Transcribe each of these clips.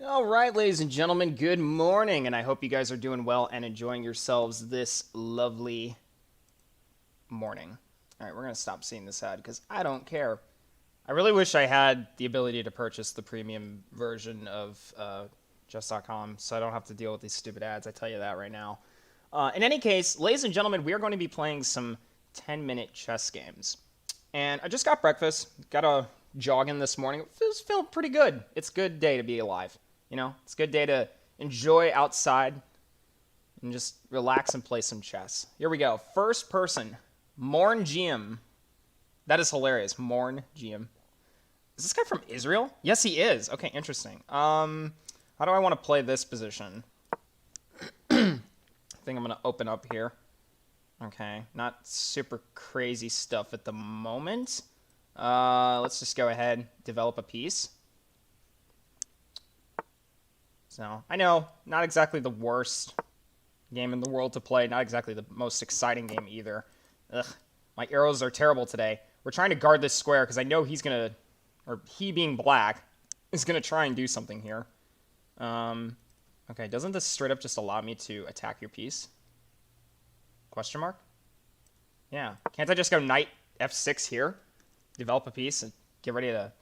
All right, ladies and gentlemen, good morning, and I hope you guys are doing well and enjoying yourselves this lovely morning. All right, we're going to stop seeing this ad because I don't care. I really wish I had the ability to purchase the premium version of just.com so I don't have to deal with these stupid ads. I tell you that right now. In any case, ladies and gentlemen, we are going to be playing some 10-minute chess games. And I just got breakfast, got a jog in this morning. It feels pretty good. It's a good day to be alive. You know, it's a good day to enjoy outside and just relax and play some chess. Here we go. First person, Morn GM. That is hilarious. Morn GM. Is this guy from Israel? Yes, he is. Okay, interesting. How do I want to play this position? I think I'm going to open up here. Okay, not super crazy stuff at the moment. Let's just go ahead, develop a piece. So, I know, not exactly the worst game in the world to play, not exactly the most exciting game either. Ugh, my arrows are terrible today. We're trying to guard this square because I know he's going to, or he being black, is going to try and do something here. Okay, doesn't this straight up just allow me to attack your piece? Question mark? Yeah. Can't I just go knight f6 here, develop a piece, and get ready to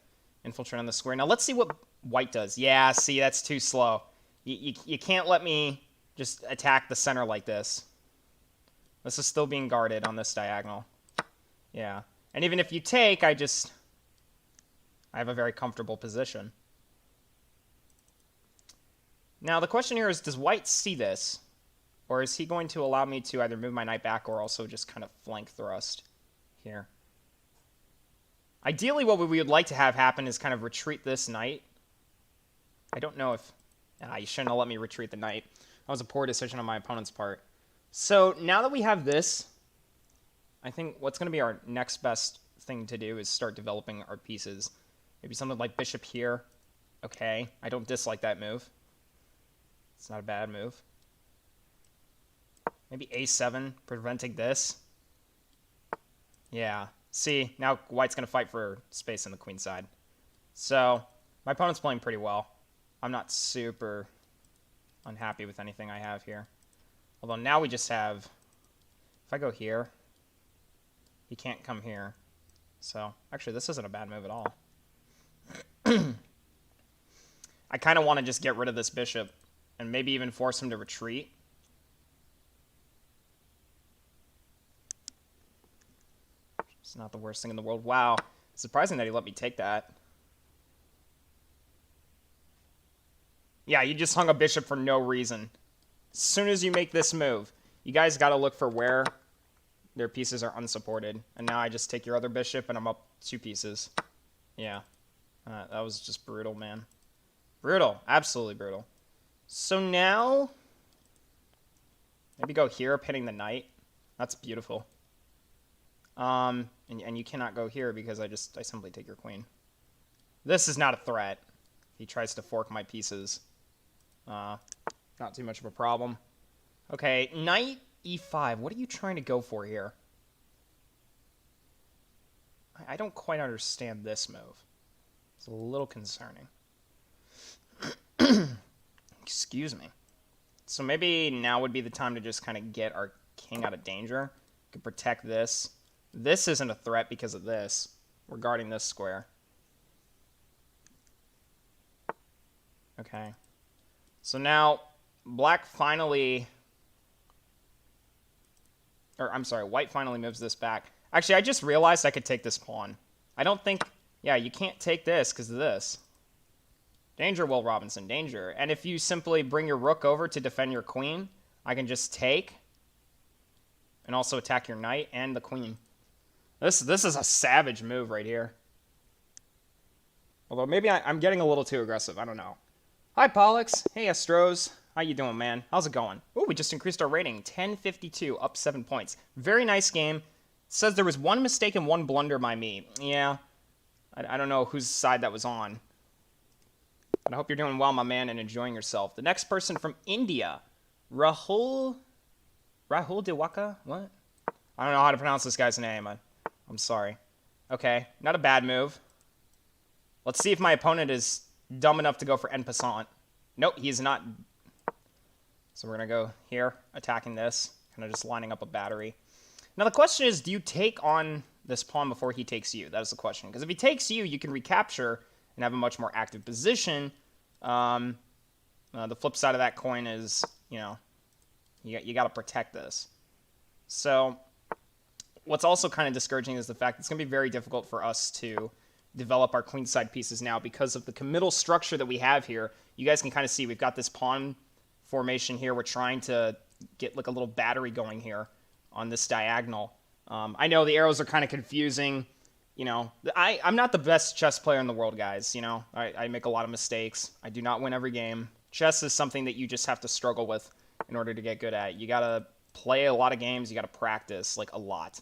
infiltrate on the square? Now let's see what white does. Yeah, see, that's too slow. You can't let me just attack the center like this. This is still being guarded on this diagonal. Yeah. And even if you take, I have a very comfortable position. Now the question here is, does white see this? Or is he going to allow me to either move my knight back or also just kind of flank thrust here? Ideally, what we would like to have happen is kind of retreat this knight. I don't know if... you shouldn't have let me retreat the knight. That was a poor decision on my opponent's part. So now that we have this, I think what's going to be our next best thing to do is start developing our pieces. Maybe something like bishop here. Okay, I don't dislike that move. It's not a bad move. Maybe a7, preventing this. Yeah. See, now white's going to fight for space in the queen side. So, my opponent's playing pretty well. I'm not super unhappy with anything I have here. Although now we just have... If I go here, he can't come here. So, actually, this isn't a bad move at all. I kind of want to just get rid of this bishop and maybe even force him to retreat. It's not the worst thing in the world. Wow. Surprising that he let me take that. Yeah, you just hung a bishop for no reason. As soon as you make this move, you guys got to look for where their pieces are unsupported. And now I just take your other bishop and I'm up 2 pieces. Yeah. That was just brutal, man. Brutal. Absolutely brutal. So now... maybe go here, pinning the knight. That's beautiful. And you cannot go here because I simply take your queen. This is not a threat. He tries to fork my pieces. Not too much of a problem. Okay, knight e5. What are you trying to go for here? I don't quite understand this move. It's a little concerning. Excuse me. So maybe now would be the time to just kind of get our king out of danger. We can protect this. This isn't a threat because of this. We're guarding this square. Okay. So now, black finally... or, I'm sorry, white finally moves this back. Actually, I just realized I could take this pawn. I don't think... yeah, you can't take this because of this. Danger, Will Robinson, danger. And if you simply bring your rook over to defend your queen, I can just take and also attack your knight and the queen. This is a savage move right here. Although maybe I'm getting a little too aggressive. I don't know. Hi, Pollux. Hey, Astros. How you doing, man? How's it going? Oh, we just increased our rating. 1052, up 7 points. Very nice game. It says there was one mistake and one blunder by me. Yeah. I don't know whose side that was on. But I hope you're doing well, my man, and enjoying yourself. The next person from India. Rahul Dewaka? What? I don't know how to pronounce this guy's name. I'm sorry. Okay, not a bad move. Let's see if my opponent is dumb enough to go for en passant. Nope, he's not. So we're going to go here, attacking this, kind of just lining up a battery. Now the question is, do you take on this pawn before he takes you? That is the question. Because if he takes you, you can recapture and have a much more active position. The flip side of that coin is, you know, you got to protect this. So what's also kind of discouraging is the fact it's going to be very difficult for us to develop our queenside pieces now because of the committal structure that we have here. You guys can kind of see we've got this pawn formation here. We're trying to get like a little battery going here on this diagonal. I know the arrows are kind of confusing. You know, I'm not the best chess player in the world, guys. You know, I make a lot of mistakes. I do not win every game. Chess is something that you just have to struggle with in order to get good at. You got to play a lot of games. You got to practice, like, a lot.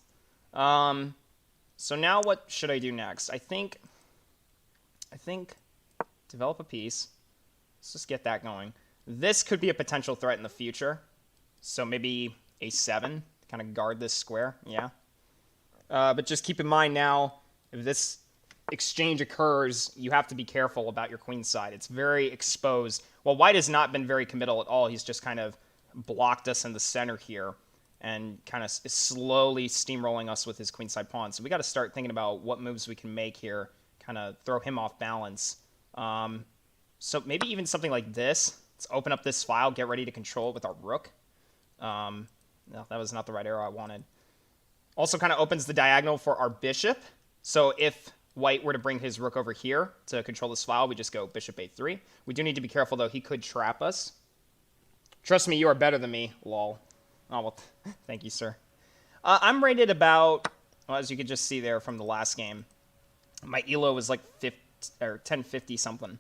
So now what should I do next? I think develop a piece. Let's just get that going. This could be a potential threat in the future. So maybe a7, kind of guard this square. Yeah. But just keep in mind now, if this exchange occurs, you have to be careful about your queen side. It's very exposed. Well, white has not been very committal at all. He's just kind of blocked us in the center here and kind of is slowly steamrolling us with his queenside pawn. So we got to start thinking about what moves we can make here, kind of throw him off balance. So maybe even something like this. Let's open up this file, get ready to control it with our rook. No, that was not the right arrow I wanted. Also kind of opens the diagonal for our bishop. So if white were to bring his rook over here to control this file, we just go bishop a3. We do need to be careful, though. He could trap us. Trust me, you are better than me, lol. Oh, well, thank you, sir. I'm rated about, well, as you could just see there from the last game, my elo was like 1050 something.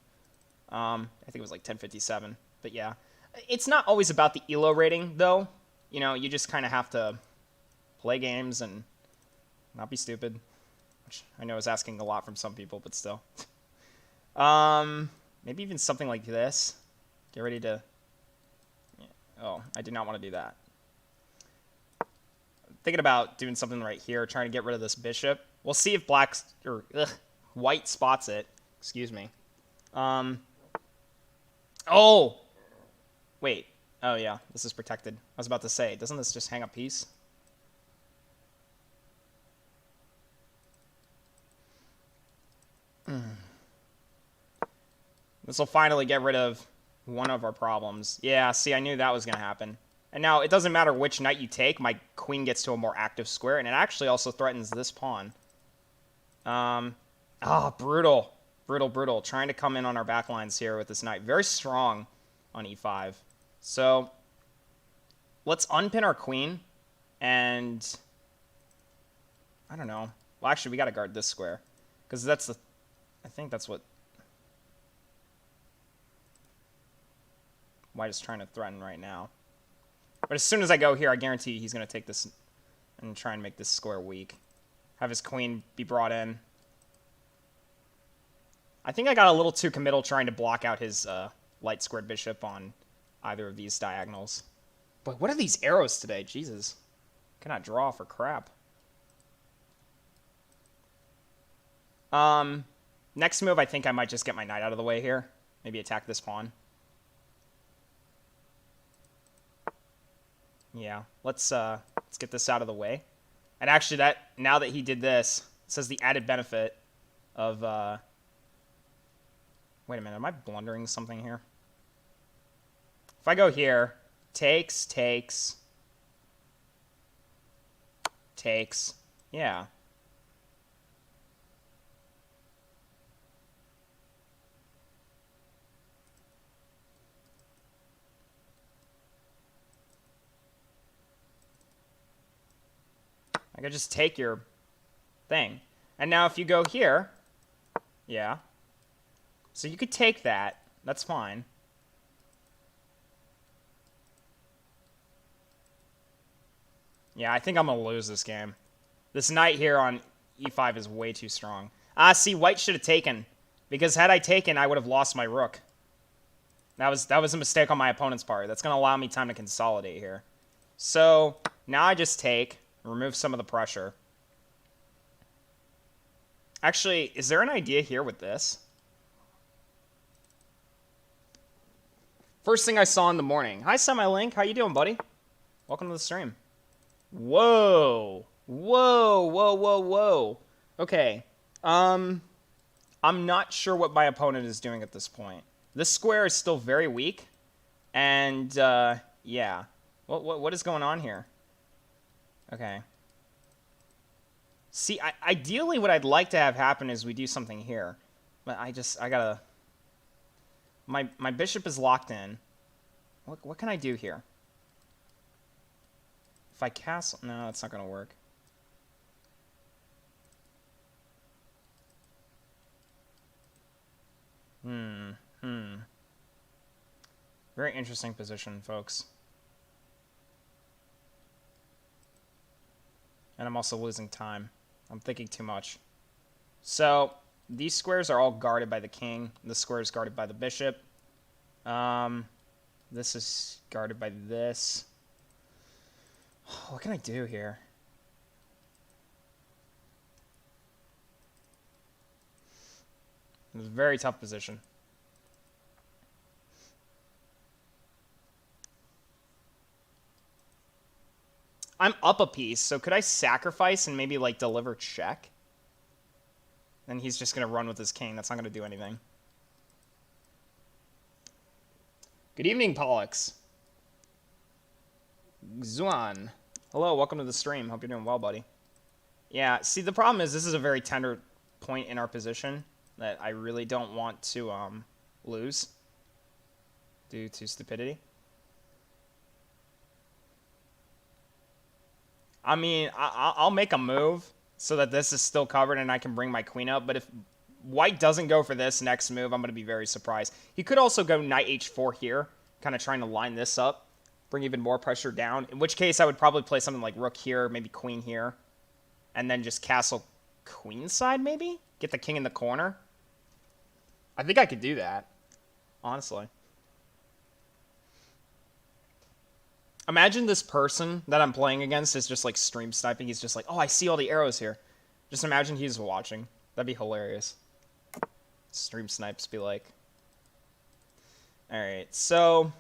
I think it was like 1057. But yeah, it's not always about the elo rating, though. You know, you just kind of have to play games and not be stupid, which I know is asking a lot from some people, but still. Maybe even something like this. Get ready to... Oh, I did not want to do that. Thinking about doing something right here, trying to get rid of this bishop. We'll see if white spots it. Excuse me. Oh! Wait. Oh, yeah. This is protected. I was about to say, doesn't this just hang up piece? This will finally get rid of one of our problems. Yeah, see, I knew that was going to happen. And now, it doesn't matter which knight you take, my queen gets to a more active square, and it actually also threatens this pawn. Brutal. Brutal, brutal. Trying to come in on our backlines here with this knight. Very strong on e5. So, let's unpin our queen, and... I don't know. Well, actually, we got to guard this square. Because that's the... I think that's what... White is trying to threaten right now. But as soon as I go here, I guarantee he's going to take this and try and make this square weak. Have his queen be brought in. I think I got a little too committal trying to block out his light squared bishop on either of these diagonals. But what are these arrows today? Jesus. Cannot draw for crap. Next move, I think I might just get my knight out of the way here. Maybe attack this pawn. Yeah, let's get this out of the way. And actually, now that he did this, it says the added benefit of... Wait a minute, am I blundering something here? If I go here, takes. Yeah. I could just take your thing. And now if you go here, yeah. So you could take that. That's fine. Yeah, I think I'm going to lose this game. This knight here on e5 is way too strong. See, white should have taken. Because had I taken, I would have lost my rook. That was a mistake on my opponent's part. That's going to allow me time to consolidate here. So, now I just take... Remove some of the pressure. Actually, is there an idea here with this? First thing I saw in the morning. Hi, Semi-Link. How you doing, buddy? Welcome to the stream. Whoa. Whoa, whoa, whoa, whoa. Okay. I'm not sure what my opponent is doing at this point. This square is still very weak. And, yeah. What is going on here? Okay. See, ideally what I'd like to have happen is we do something here. But I gotta... My bishop is locked in. What can I do here? If I castle... No, that's not gonna work. Very interesting position, folks. And I'm also losing time. I'm thinking too much. So, these squares are all guarded by the king. This square is guarded by the bishop. This is guarded by this. What can I do here? It's a very tough position. I'm up a piece, so could I sacrifice and maybe, like, deliver check? Then he's just going to run with his king. That's not going to do anything. Good evening, Pollux. Xuan. Hello, welcome to the stream. Hope you're doing well, buddy. Yeah, see, the problem is this is a very tender point in our position that I really don't want to lose due to stupidity. I mean, I'll make a move so that this is still covered and I can bring my queen up. But if white doesn't go for this next move, I'm going to be very surprised. He could also go knight h4 here, kind of trying to line this up, bring even more pressure down. In which case, I would probably play something like rook here, maybe queen here, and then just castle queenside, maybe? Get the king in the corner. I think I could do that, honestly. Imagine this person that I'm playing against is just like stream sniping. He's just like, oh, I see all the arrows here. Just imagine he's watching. That'd be hilarious. Stream snipes be like. Alright, so...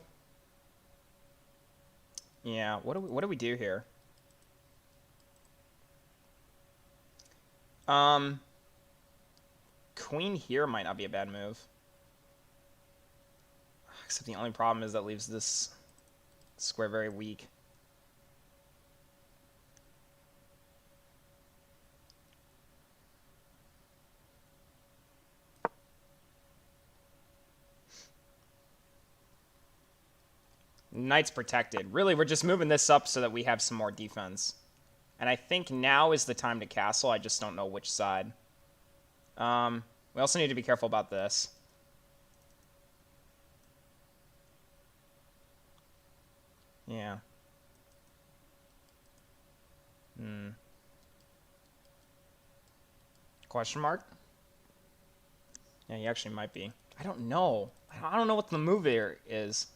yeah, what do we do here? Queen here might not be a bad move. Except the only problem is that leaves this square very weak. Knight's protected. Really, we're just moving this up so that we have some more defense. And I think now is the time to castle. I just don't know which side. We also need to be careful about this. Yeah. Question mark? Yeah, he actually might be. I don't know. I don't know what the move here is.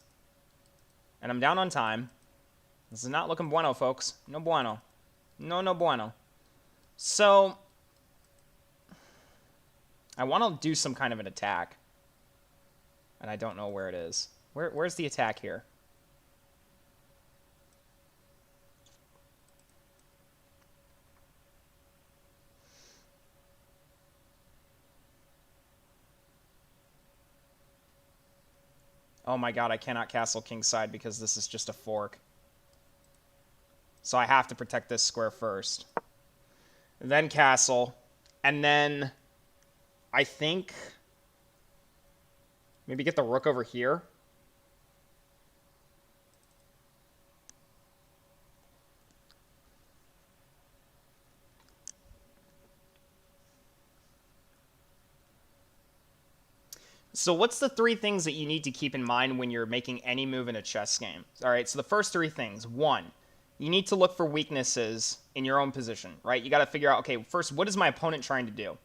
And I'm down on time. This is not looking bueno, folks. No bueno. No bueno. So, I want to do some kind of an attack. And I don't know where it is. Where's the attack here? Oh my god, I cannot castle kingside because this is just a fork. So I have to protect this square first. Then castle. And then I think maybe get the rook over here. So what's the three things that you need to keep in mind when you're making any move in a chess game? All right, so the first three things. One, you need to look for weaknesses in your own position, right? You got to figure out, okay, first, what is my opponent trying to do?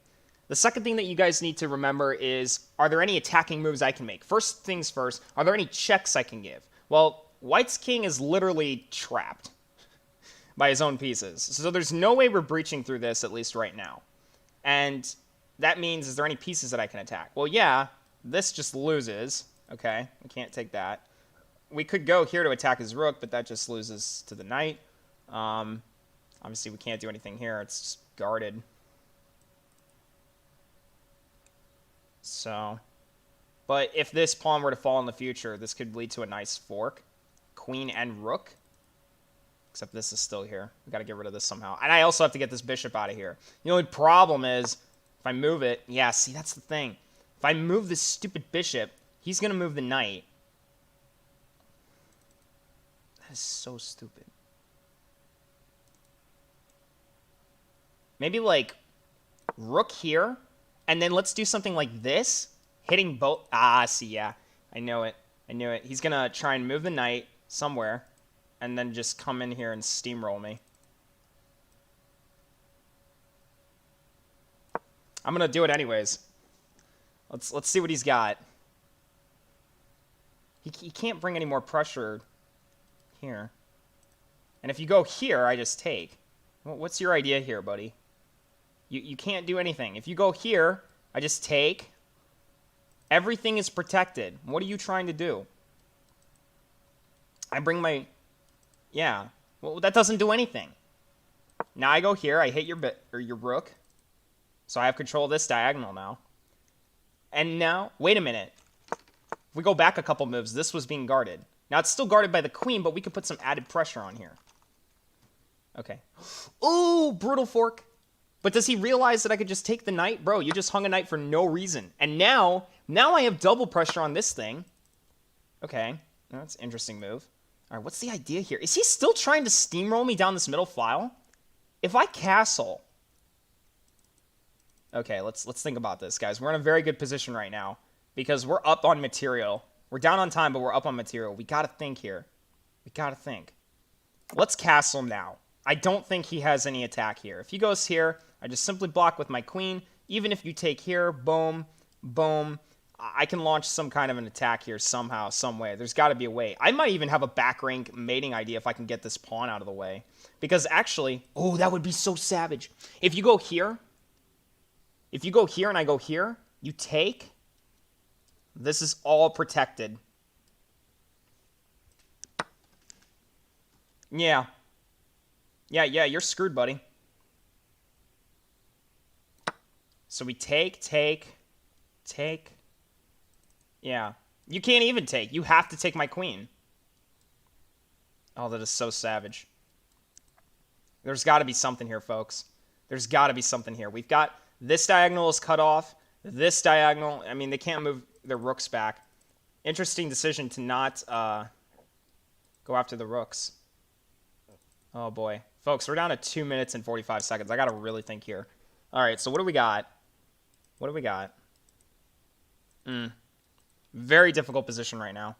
The second thing that you guys need to remember is, are there any attacking moves I can make? First things first, are there any checks I can give? Well, white's king is literally trapped by his own pieces. So there's no way we're breaching through this, at least right now. And that means, is there any pieces that I can attack? Well, yeah. This just loses. Okay, we can't take that. we could go here to attack his rook, but that just loses to the knight. Obviously, we can't do anything here. It's just guarded. So, but if this pawn were to fall in the future, this could lead to a nice fork. Queen and rook. Except this is still here. We got to get rid of this somehow. And I also have to get this bishop out of here. The only problem is, if I move it... Yeah, see, that's the thing. If I move this stupid bishop, he's going to move the knight. That is so stupid. Maybe, like, rook here. And then let's do something like this. Hitting both... Ah, see, yeah. I know it. I knew it. He's going to try and move the knight somewhere. And then just come in here and steamroll me. I'm going to do it anyways. Let's see what he's got. He can't bring any more pressure here. And if you go here, I just take. What's your idea here, buddy? You can't do anything. If you go here, I just take. Everything is protected. What are you trying to do? I bring my... Yeah. Well, that doesn't do anything. Now I go here. I hit your rook. So I have control of this diagonal now. And now, wait a minute. If we go back a couple moves, this was being guarded. Now it's still guarded by the queen, but we could put some added pressure on here. Okay. Ooh, brutal fork. But does he realize that I could just take the knight? Bro, you just hung a knight for no reason. And now I have double pressure on this thing. Okay. That's an interesting move. All right, what's the idea here? Is he still trying to steamroll me down this middle file? If I castle... Okay, let's think about this, guys. We're in a very good position right now because we're up on material. We're down on time, but we're up on material. We got to think here. We got to think. Let's castle now. I don't think he has any attack here. If he goes here, I just simply block with my queen. Even if you take here, boom, boom, I can launch some kind of an attack here somehow, some way. There's got to be a way. I might even have a back rank mating idea if I can get this pawn out of the way. Because actually, oh, that would be so savage. If you go here... If you go here and I go here, you take. This is all protected. Yeah. Yeah, you're screwed, buddy. So we take. Yeah. You can't even take. You have to take my queen. Oh, that is so savage. There's got to be something here, folks. There's got to be something here. We've got... This diagonal is cut off. This diagonal, I mean, they can't move their rooks back. Interesting decision to not go after the rooks. Oh, boy. Folks, we're down to 2 minutes and 45 seconds. I got to really think here. All right, so what do we got? What do we got? Very difficult position right now.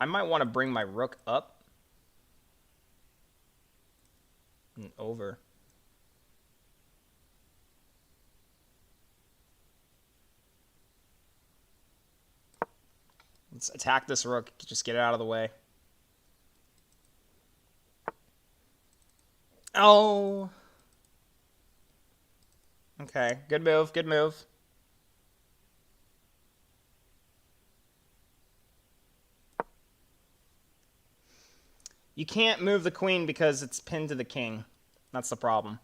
I might want to bring my rook up. And over. Let's attack this rook. Just get it out of the way. Oh. Okay. Good move. Good move. You can't move the queen because it's pinned to the king. That's the problem.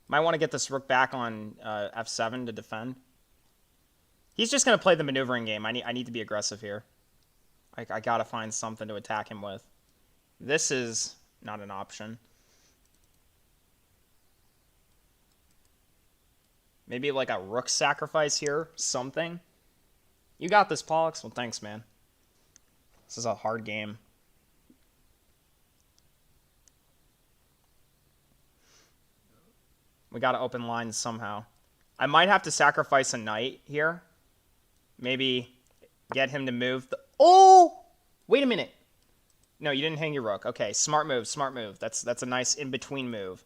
Might want to get this rook back on f7 to defend. He's just going to play the maneuvering game. I need to be aggressive here. I got to find something to attack him with. This is not an option. Maybe like a rook sacrifice here. Something. You got this, Pollux. Well, thanks, man. This is a hard game. We got to open lines somehow. I might have to sacrifice a knight here. Maybe get him to move the... Oh! Wait a minute. No, you didn't hang your rook. Okay, smart move, smart move. That's a nice in-between move.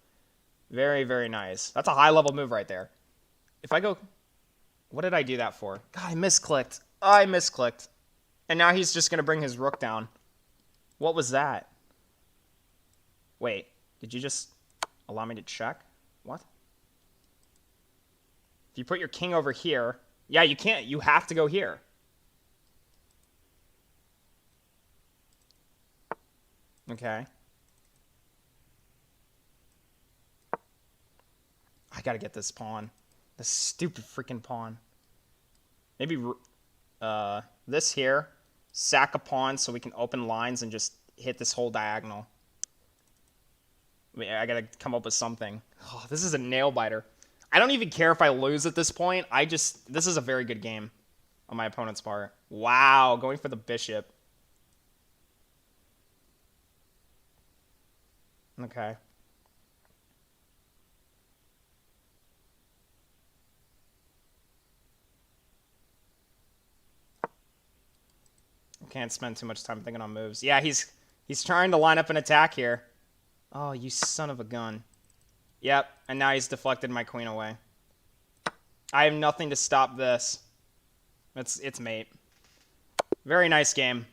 Very, very nice. That's a high-level move right there. If I go... What did I do that for? God, I misclicked. I misclicked. And now he's just going to bring his rook down. What was that? Wait, did you just allow me to check? What? If you put your king over here... Yeah, you can't. You have to go here. Okay. I gotta get this pawn. This stupid freaking pawn. Maybe this here. Sack a pawn so we can open lines and just hit this whole diagonal. I mean, I gotta come up with something. Oh, this is a nail biter. I don't even care if I lose at this point. This is a very good game on my opponent's part. Wow, going for the bishop. Okay. Can't spend too much time thinking on moves. Yeah, he's trying to line up an attack here. Oh, you son of a gun. Yep, and now he's deflected my queen away. I have nothing to stop this. It's mate. Very nice game.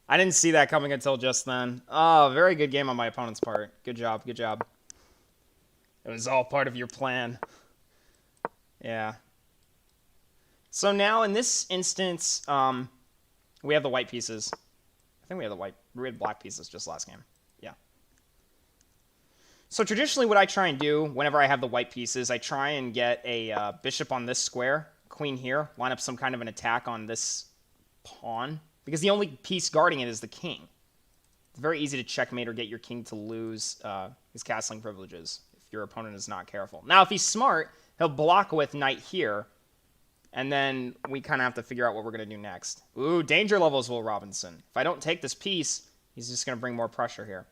I didn't see that coming until just then. Oh, very good game on my opponent's part. Good job, good job. It was all part of your plan. Yeah. So now in this instance, we have the white pieces. I think we had black pieces just last game. Yeah. So traditionally what I try and do whenever I have the white pieces, I try and get a bishop on this square, queen here, line up some kind of an attack on this pawn, because the only piece guarding it is the king. It's very easy to checkmate or get your king to lose his castling privileges if your opponent is not careful. Now, if he's smart, he'll block with knight here, and then we kind of have to figure out what we're going to do next. Ooh, danger levels, Will Robinson. If I don't take this piece, he's just going to bring more pressure here.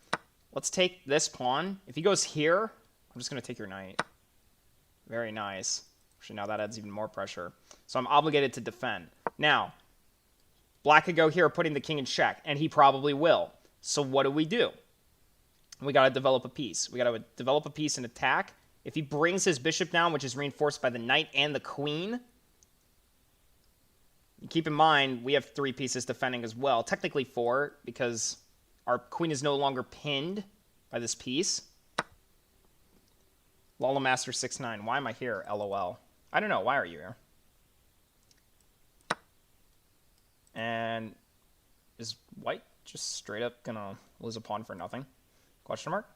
Let's take this pawn. If he goes here, I'm just going to take your knight. Very nice. Actually, now that adds even more pressure. So I'm obligated to defend. Now, black could go here, putting the king in check, and he probably will. So what do? We got to develop a piece. We got to develop a piece and attack. If he brings his bishop down, which is reinforced by the knight and the queen, keep in mind, we have 3 pieces defending as well. Technically 4, because our queen is no longer pinned by this piece. Lala Master 69. Why am I here? LOL. I don't know. Why are you here? And is white just straight up gonna lose a pawn for nothing? Question mark?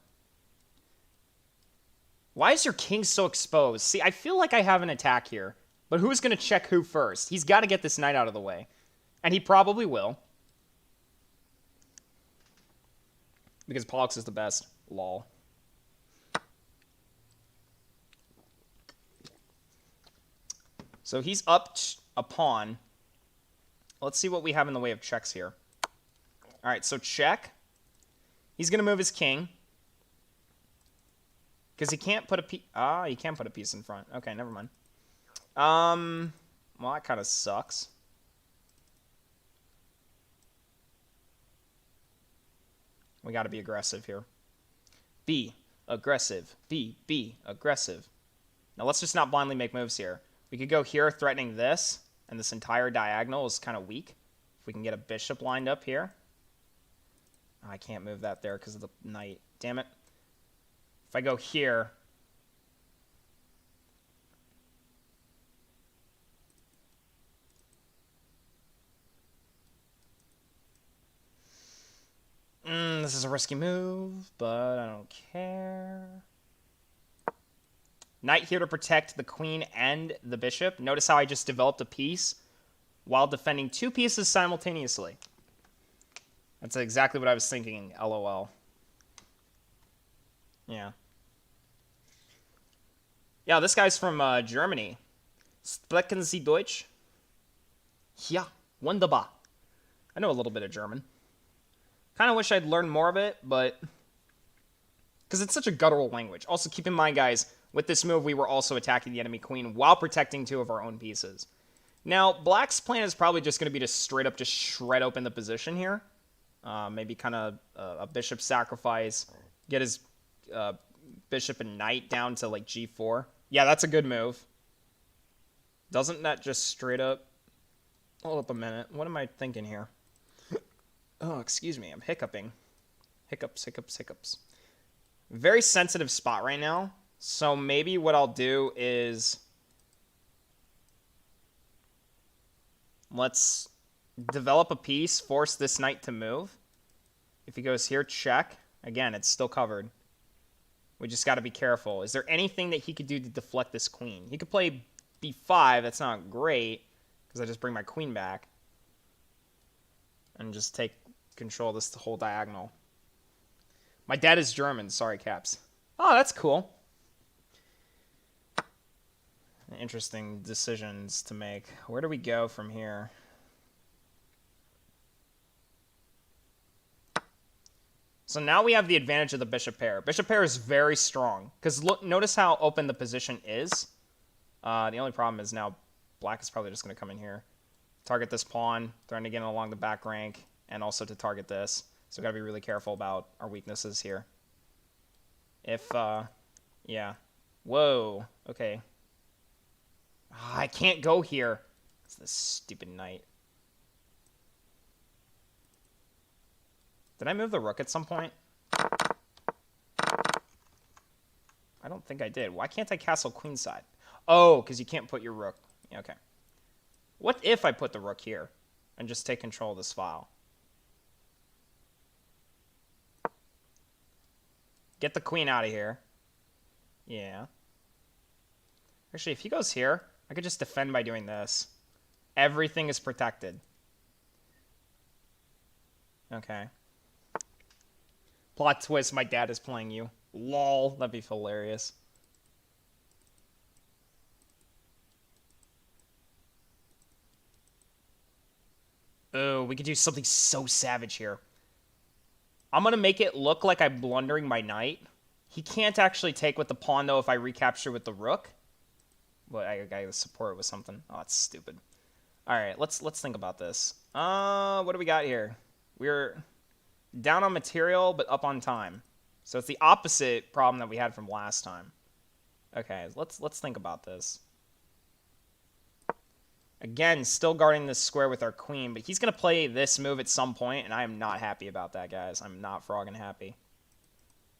Why is your king so exposed? See, I feel like I have an attack here. But who's going to check who first? He's got to get this knight out of the way. And he probably will. Because Pollux is the best. Lol. So he's up a pawn. Let's see what we have in the way of checks here. All right, so check. He's going to move his king. Because he can't put a piece... Ah, he can put a piece in front. Okay, never mind. Well, that kind of sucks. We got to be aggressive here. Be aggressive. Be aggressive. Now, let's just not blindly make moves here. We could go here threatening this, and this entire diagonal is kind of weak. If we can get a bishop lined up here. Oh, I can't move that there because of the knight. Damn it. If I go here... This is a risky move, but I don't care. Knight here to protect the queen and the bishop. Notice how I just developed a piece while defending 2 pieces simultaneously. That's exactly what I was thinking, LOL. Yeah. Yeah, this guy's from Germany. Sprechen Sie Deutsch? Ja, wunderbar. I know a little bit of German. Kind of wish I'd learned more of it, but... because it's such a guttural language. Also, keep in mind, guys, with this move, we were also attacking the enemy queen while protecting 2 of our own pieces. Now, black's plan is probably just going to be to straight up just shred open the position here. Maybe kind of a bishop sacrifice. Get his bishop and knight down to, like, g4. Yeah, that's a good move. Doesn't that just straight up... Hold up a minute. What am I thinking here? Oh, excuse me. I'm hiccuping. Hiccups, hiccups, hiccups. Very sensitive spot right now. So maybe what I'll do is... let's develop a piece, force this knight to move. If he goes here, check. Again, it's still covered. We just got to be careful. Is there anything that he could do to deflect this queen? He could play b5. That's not great because I just bring my queen back and just take control of this whole diagonal. My dad is German. Sorry, Caps. Oh, that's cool. Interesting decisions to make. Where do we go from here? So now we have the advantage of the bishop pair. Bishop pair is very strong because look, notice how open the position is. The only problem is now black is probably just going to come in here, target this pawn, trying to get along the back rank, and also to target this. So we got to be really careful about our weaknesses here. If, yeah. Whoa. Okay. Oh, I can't go here. It's this stupid knight. Did I move the rook at some point? I don't think I did. Why can't I castle queenside? Oh, because you can't put your rook. Yeah, okay. What if I put the rook here and just take control of this file? Get the queen out of here. Yeah. Actually, if he goes here, I could just defend by doing this. Everything is protected. Okay. Plot twist, my dad is playing you. Lol, that'd be hilarious. Oh, we could do something so savage here. I'm going to make it look like I'm blundering my knight. He can't actually take with the pawn, though, if I recapture with the rook. Well, I gotta support it with something. Oh, that's stupid. All right, let's think about this. What do we got here? We're down on material, but up on time. So it's the opposite problem that we had from last time. Okay, let's think about this. Again, still guarding this square with our queen, but he's going to play this move at some point, and I am not happy about that, guys. I'm not frogging happy.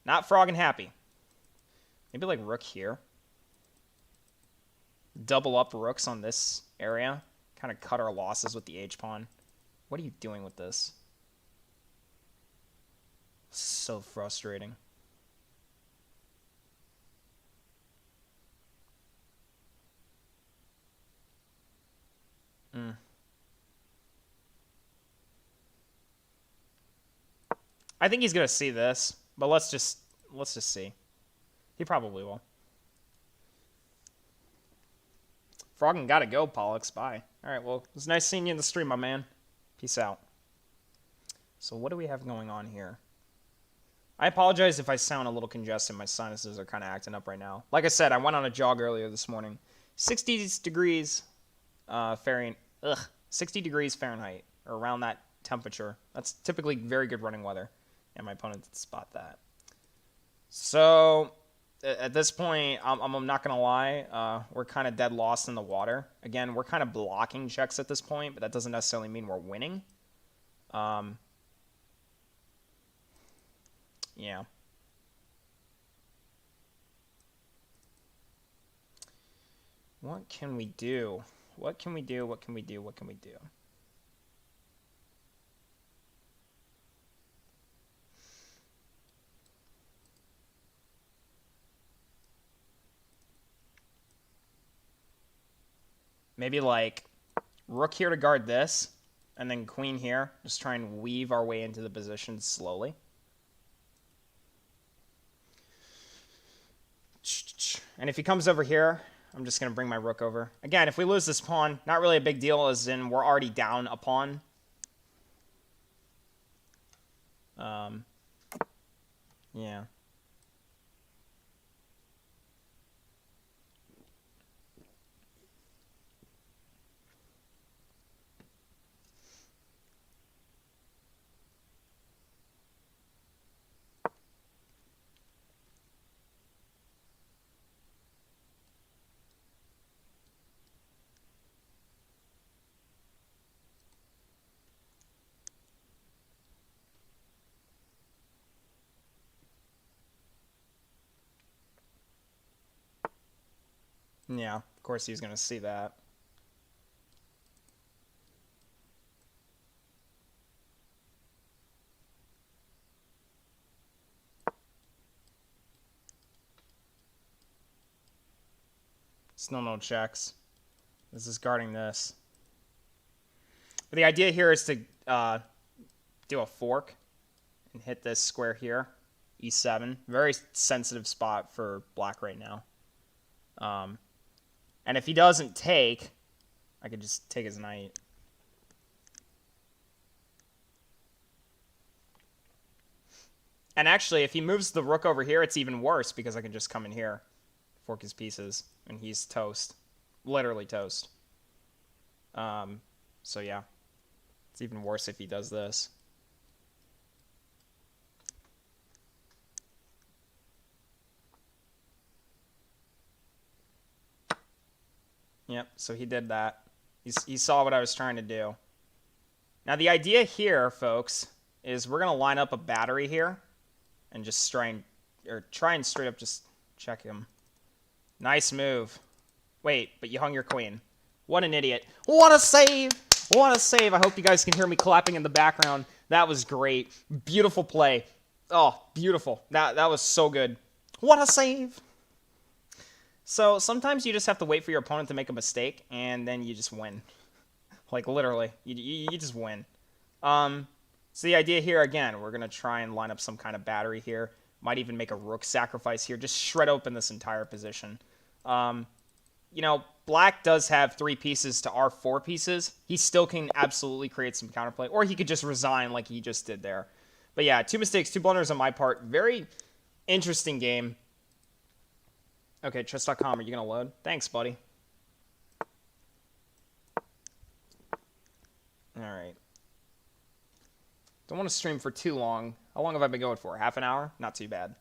Not frogging happy. Maybe like rook here. Double up rooks on this area. Kind of cut our losses with the h-pawn. What are you doing with this? So frustrating. I think he's gonna see this, but let's just see. He probably will. Frogging gotta go, Pollux. Bye. Alright, well, it was nice seeing you in the stream, my man. Peace out. So what do we have going on here? I apologize if I sound a little congested. My sinuses are kind of acting up right now. Like I said, I went on a jog earlier this morning. 60 degrees Fahrenheit. 60 degrees Fahrenheit, or around that temperature. That's typically very good running weather. And my opponent did spot that. So at this point, I'm not going to lie. We're kind of dead lost in the water. Again, we're kind of blocking checks at this point, but that doesn't necessarily mean we're winning. Yeah. What can we do? What can we do? What can we do? What can we do? Maybe like rook here to guard this, and then queen here. Just try and weave our way into the position slowly. And if he comes over here, I'm just going to bring my rook over. Again, if we lose this pawn, not really a big deal, as in we're already down a pawn. Yeah. Yeah, of course he's going to see that. Still no checks. This is guarding this. But the idea here is to do a fork and hit this square here. E7. Very sensitive spot for black right now. And if he doesn't take, I could just take his knight. And actually, if he moves the rook over here, it's even worse because I can just come in here, fork his pieces, and he's toast. Literally toast. So yeah. It's even worse if he does this. Yep, so he did that. He saw what I was trying to do. Now the idea here, folks, is we're going to line up a battery here and just try and straight up just check him. Nice move. Wait, but you hung your queen. What an idiot. What a save! What a save. I hope you guys can hear me clapping in the background. That was great. Beautiful play. Oh, beautiful. That was so good. What a save! So sometimes you just have to wait for your opponent to make a mistake, and then you just win. Like, literally. You just win. So the idea here, again, we're going to try and line up some kind of battery here. Might even make a rook sacrifice here. Just shred open this entire position. You know, black does have 3 pieces to our 4 pieces. He still can absolutely create some counterplay. Or he could just resign like he just did there. But yeah, 2 mistakes, 2 blunders on my part. Very interesting game. Okay, chess.com, are you going to load? Thanks, buddy. Alright. Don't want to stream for too long. How long have I been going for? Half an hour? Not too bad.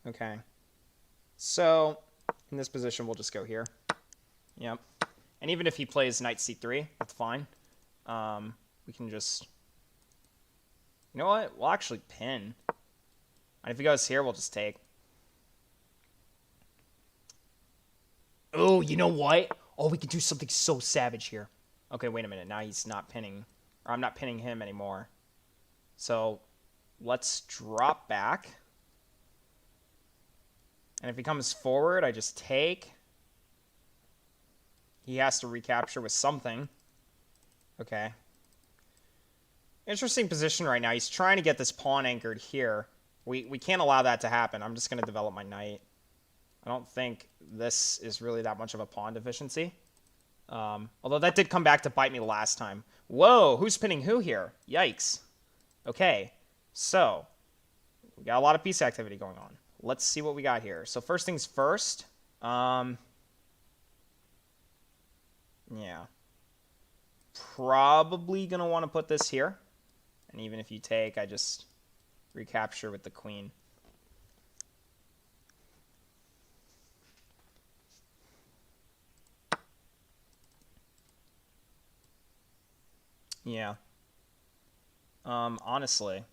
Okay. So, in this position, we'll just go here. Yep. And even if he plays knight c3, that's fine. We can just... You know what? We'll actually pin. And if he goes here, we'll just take. Oh, you know what? Oh, we could do something so savage here. Okay, wait a minute. Now he's not pinning. Or I'm not pinning him anymore. So, let's drop back. And if he comes forward, I just take. He has to recapture with something. Okay. Interesting position right now. He's trying to get this pawn anchored here. We can't allow that to happen. I'm just going to develop my knight. I don't think this is really that much of a pawn deficiency. Although that did come back to bite me last time. Whoa, who's pinning who here? Yikes. Okay, so we got a lot of piece activity going on. Let's see what we got here. So first things first. Yeah. Probably going to want to put this here. And even if you take, I just recapture with the queen. Yeah. Honestly.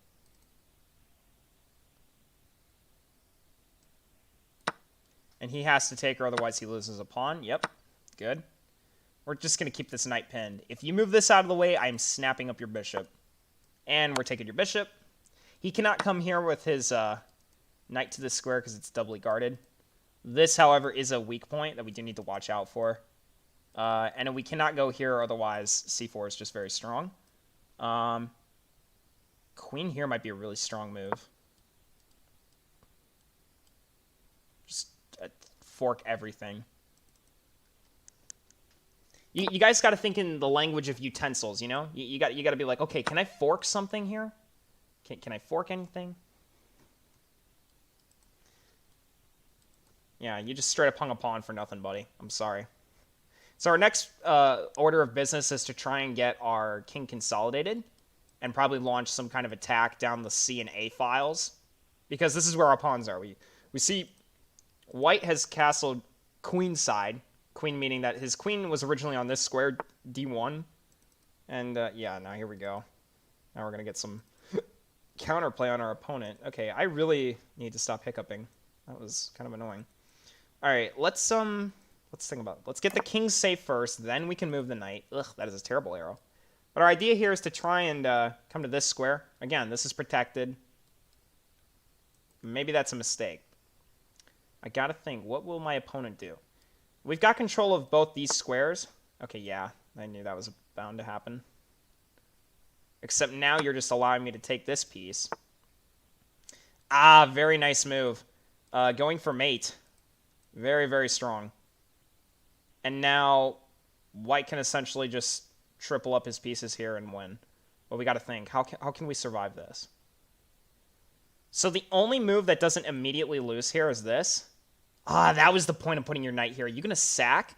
And he has to take her, otherwise he loses a pawn. Yep. Good. We're just going to keep this knight pinned. If you move this out of the way, I'm snapping up your bishop. And we're taking your bishop. He cannot come here with his knight to this square because it's doubly guarded. This, however, is a weak point that we do need to watch out for. And we cannot go here, otherwise c4 is just very strong. Queen here might be a really strong move. Just fork everything. You guys got to think in the language of utensils, you know? You got to be like, okay, can I fork something here? Can I fork anything? Yeah, you just straight up hung a pawn for nothing, buddy. I'm sorry. So our next order of business is to try and get our king consolidated and probably launch some kind of attack down the C and A files, because this is where our pawns are. We see white has castled queen side. Queen meaning that his queen was originally on this square, D1. And yeah, now here we go. Now we're going to get some counterplay on our opponent. Okay, I really need to stop hiccuping. That was kind of annoying. All right, let's think about it. Let's get the king safe first, then we can move the knight. Ugh, that is a terrible arrow. But our idea here is to try and come to this square. Again, this is protected. Maybe that's a mistake. I gotta think. What will my opponent do? We've got control of both these squares. Okay, yeah. I knew that was bound to happen. Except now you're just allowing me to take this piece. Ah, very nice move. Going for mate. Very, very strong. And now white can essentially just triple up his pieces here and win. But we got to think. How can we survive this? So the only move that doesn't immediately lose here is this. Ah, that was the point of putting your knight here. Are you going to sack?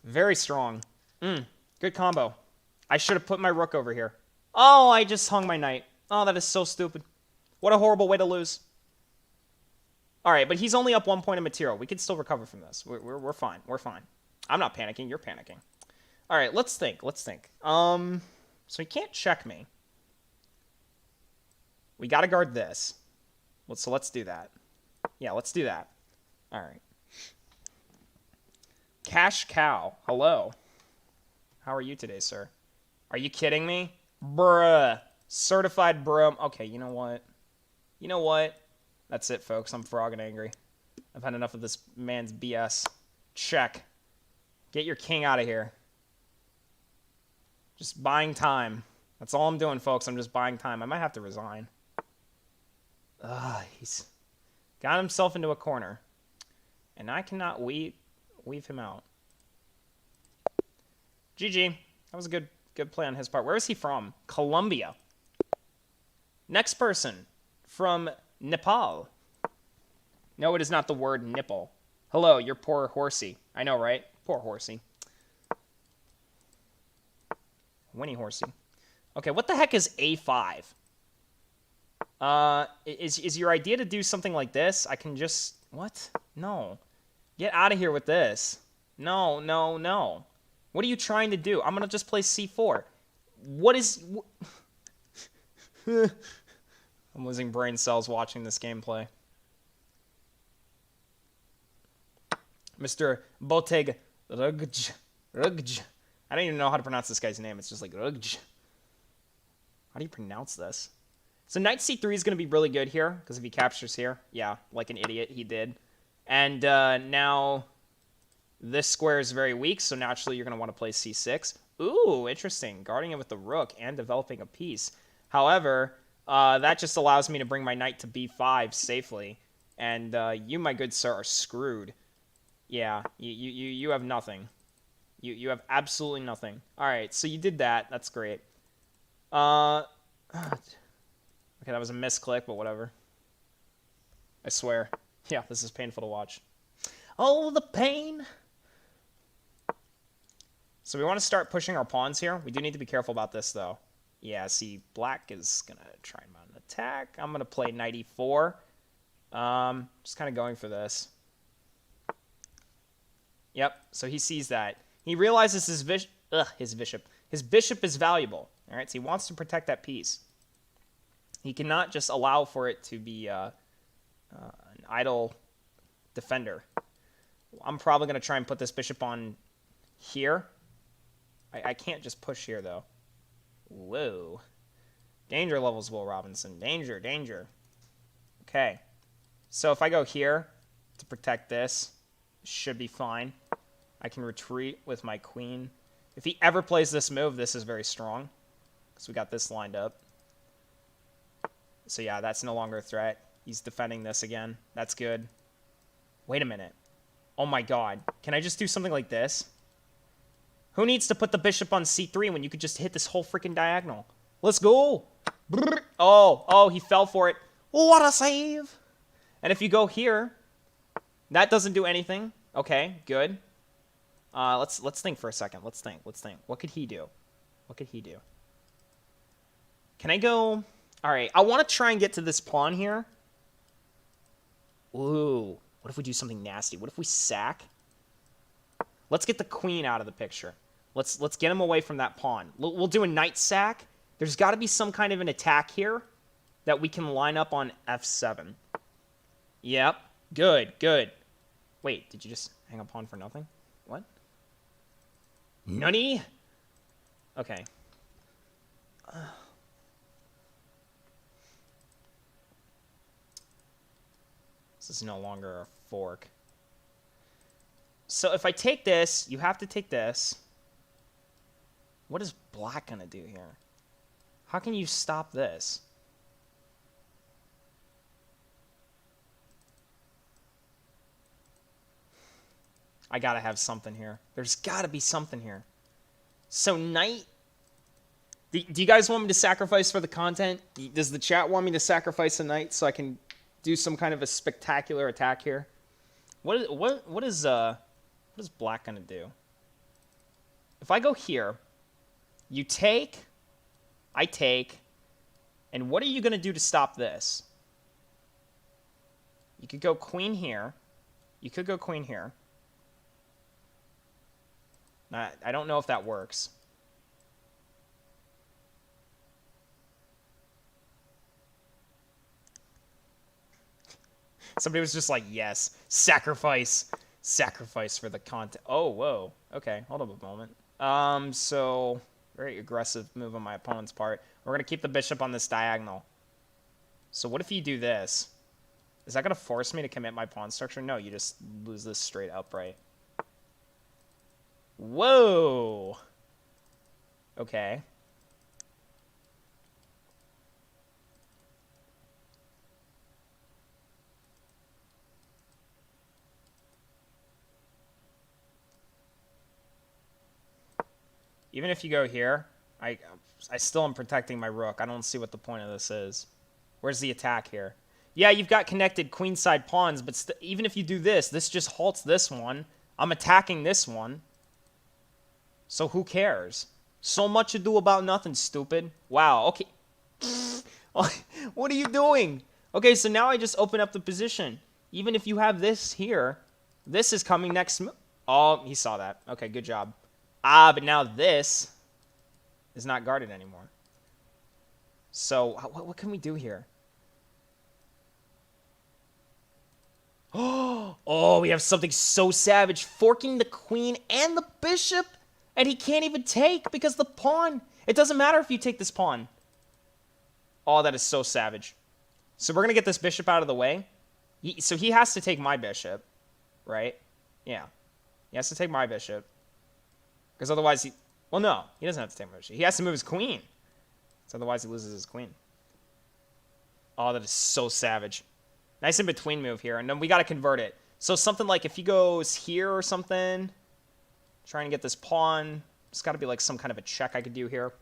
Very strong. Good combo. I should have put my rook over here. Oh, I just hung my knight. Oh, that is so stupid. What a horrible way to lose. All right, but he's only up 1 point of material. We can still recover from this. We're fine. We're fine. I'm not panicking. You're panicking. All right, let's think. Let's think. So he can't check me. We got to guard this. So let's do that. Yeah, let's do that. All right. Cash Cow. Hello. How are you today, sir? Are you kidding me? Bruh. Certified bro. Okay, you know what? You know what? That's it, folks. I'm frogging angry. I've had enough of this man's BS. Check. Get your king out of here. Just buying time. That's all I'm doing, folks. I'm just buying time. I might have to resign. He's got himself into a corner. And I cannot weave him out. GG. That was a good play on his part. Where is he from? Colombia. Next person. From Nepal. No, it is not the word nipple. Hello, you're poor horsey. I know, right? Poor horsey. Winnie horsey. Okay, what the heck is A5? Is your idea to do something like this? I can just... What? No. Get out of here with this. No, no, no. What are you trying to do? I'm going to just play C4. What is... I'm losing brain cells watching this gameplay. Mr. Boteg Rugj. I don't even know how to pronounce this guy's name. It's just like Rugj. How do you pronounce this? So knight c3 is going to be really good here, because if he captures here, yeah, like an idiot, he did. And now this square is very weak, so naturally you're going to want to play c6. Ooh, interesting. Guarding it with the rook and developing a piece. However, that just allows me to bring my knight to b5 safely. And you, my good sir, are screwed. Yeah, you have nothing. You have absolutely nothing. All right, so you did that. That's great. Okay, that was a misclick, but whatever. I swear. Yeah, this is painful to watch. Oh, the pain! So we want to start pushing our pawns here. We do need to be careful about this, though. Yeah, see, black is going to try and mount an attack. I'm going to play knight e4. Just kind of going for this. Yep, so he sees that. He realizes his bishop is valuable. All right, so he wants to protect that piece. He cannot just allow for it to be an idle defender. I'm probably going to try and put this bishop on here. I can't just push here, though. Whoa. Danger levels, Will Robinson. Danger, danger. Okay. So if I go here to protect this, should be fine. I can retreat with my queen. If he ever plays this move, this is very strong, because we got this lined up. So yeah, that's no longer a threat. He's defending this again. That's good. Wait a minute. Oh my god. Can I just do something like this? Who needs to put the bishop on c3 when you could just hit this whole freaking diagonal? Let's go. Oh, he fell for it. What a save. And if you go here, that doesn't do anything. Okay, good. Let's think for a second. Let's think. What could he do? What could he do? Can I go... All right, I want to try and get to this pawn here. Ooh, what if we do something nasty? What if we sack? Let's get the queen out of the picture. Let's get him away from that pawn. We'll do a knight sack. There's got to be some kind of an attack here that we can line up on f7. Yep, good. Wait, did you just hang a pawn for nothing? What? Nunny? Okay. This is no longer a fork. So if I take this, you have to take this. What is black going to do here? How can you stop this? I got to have something here. There's got to be something here. So knight... Do you guys want me to sacrifice for the content? Does the chat want me to sacrifice a knight so I can do some kind of a spectacular attack here? What is black going to do? If I go here, you take, I take, and what are you going to do to stop this? You could go queen here. You could go queen here. I don't know if that works. Somebody was just like, yes, sacrifice for the content. Oh, whoa. Okay, hold up a moment. So very aggressive move on my opponent's part. We're going to keep the bishop on this diagonal. So what if you do this? Is that going to force me to commit my pawn structure? No, you just lose this straight upright. Whoa. Okay. Even if you go here, I still am protecting my rook. I don't see what the point of this is. Where's the attack here? Yeah, you've got connected queenside pawns, but even if you do this, this just halts this one. I'm attacking this one. So who cares? So much ado about nothing, stupid. Wow, okay. What are you doing? Okay, so now I just open up the position. Even if you have this here, this is coming next. Oh, he saw that. Okay, good job. Ah, but now this is not guarded anymore. So what can we do here? Oh, we have something so savage. Forking the queen and the bishop. And he can't even take because the pawn. It doesn't matter if you take this pawn. Oh, that is so savage. So we're going to get this bishop out of the way. So he has to take my bishop, right? Yeah. He has to take my bishop. Because otherwise he... Well, no. He doesn't have to take my bishop. He has to move his queen. So otherwise he loses his queen. Oh, that is so savage. Nice in between move here. And then we got to convert it. So something like if he goes here or something... Trying to get this pawn. There's got to be like some kind of a check I could do here.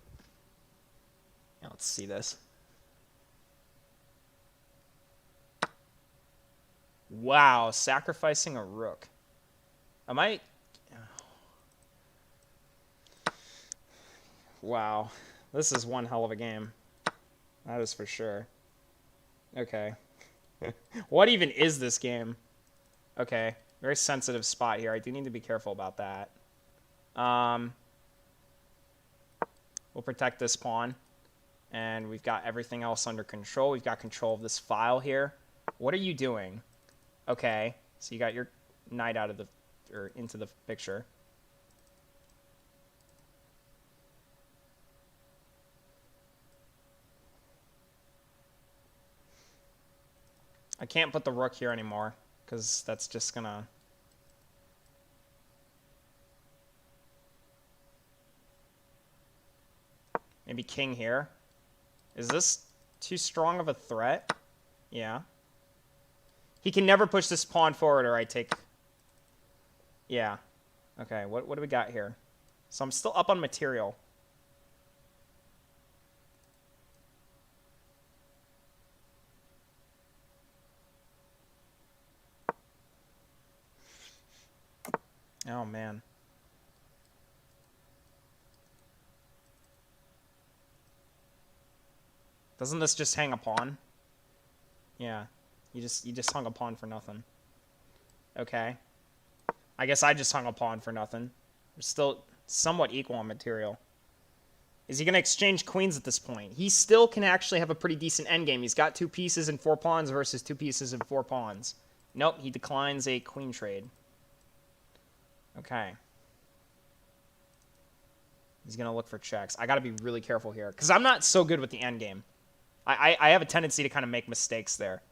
Yeah, let's see this. Wow, sacrificing a rook. Am I... Wow, this is one hell of a game. That is for sure. Okay. What even is this game? Okay, very sensitive spot here. I do need to be careful about that. We'll protect this pawn. And we've got everything else under control. We've got control of this file here. What are you doing? Okay, so you got your knight out of the... or into the picture. I can't put the rook here anymore, because that's just gonna... Maybe king here. Is this too strong of a threat? Yeah. He can never push this pawn forward or I take... Yeah. Okay, what do we got here? So I'm still up on material. Oh, man. Doesn't this just hang a pawn? Yeah. You just hung a pawn for nothing. Okay. I guess I just hung a pawn for nothing. We're still somewhat equal on material. Is he going to exchange queens at this point? He still can actually have a pretty decent endgame. He's got 2 pieces and 4 pawns versus 2 pieces and 4 pawns. Nope, he declines a queen trade. Okay. He's going to look for checks. I got to be really careful here, because I'm not so good with the endgame. I have a tendency to kind of make mistakes there.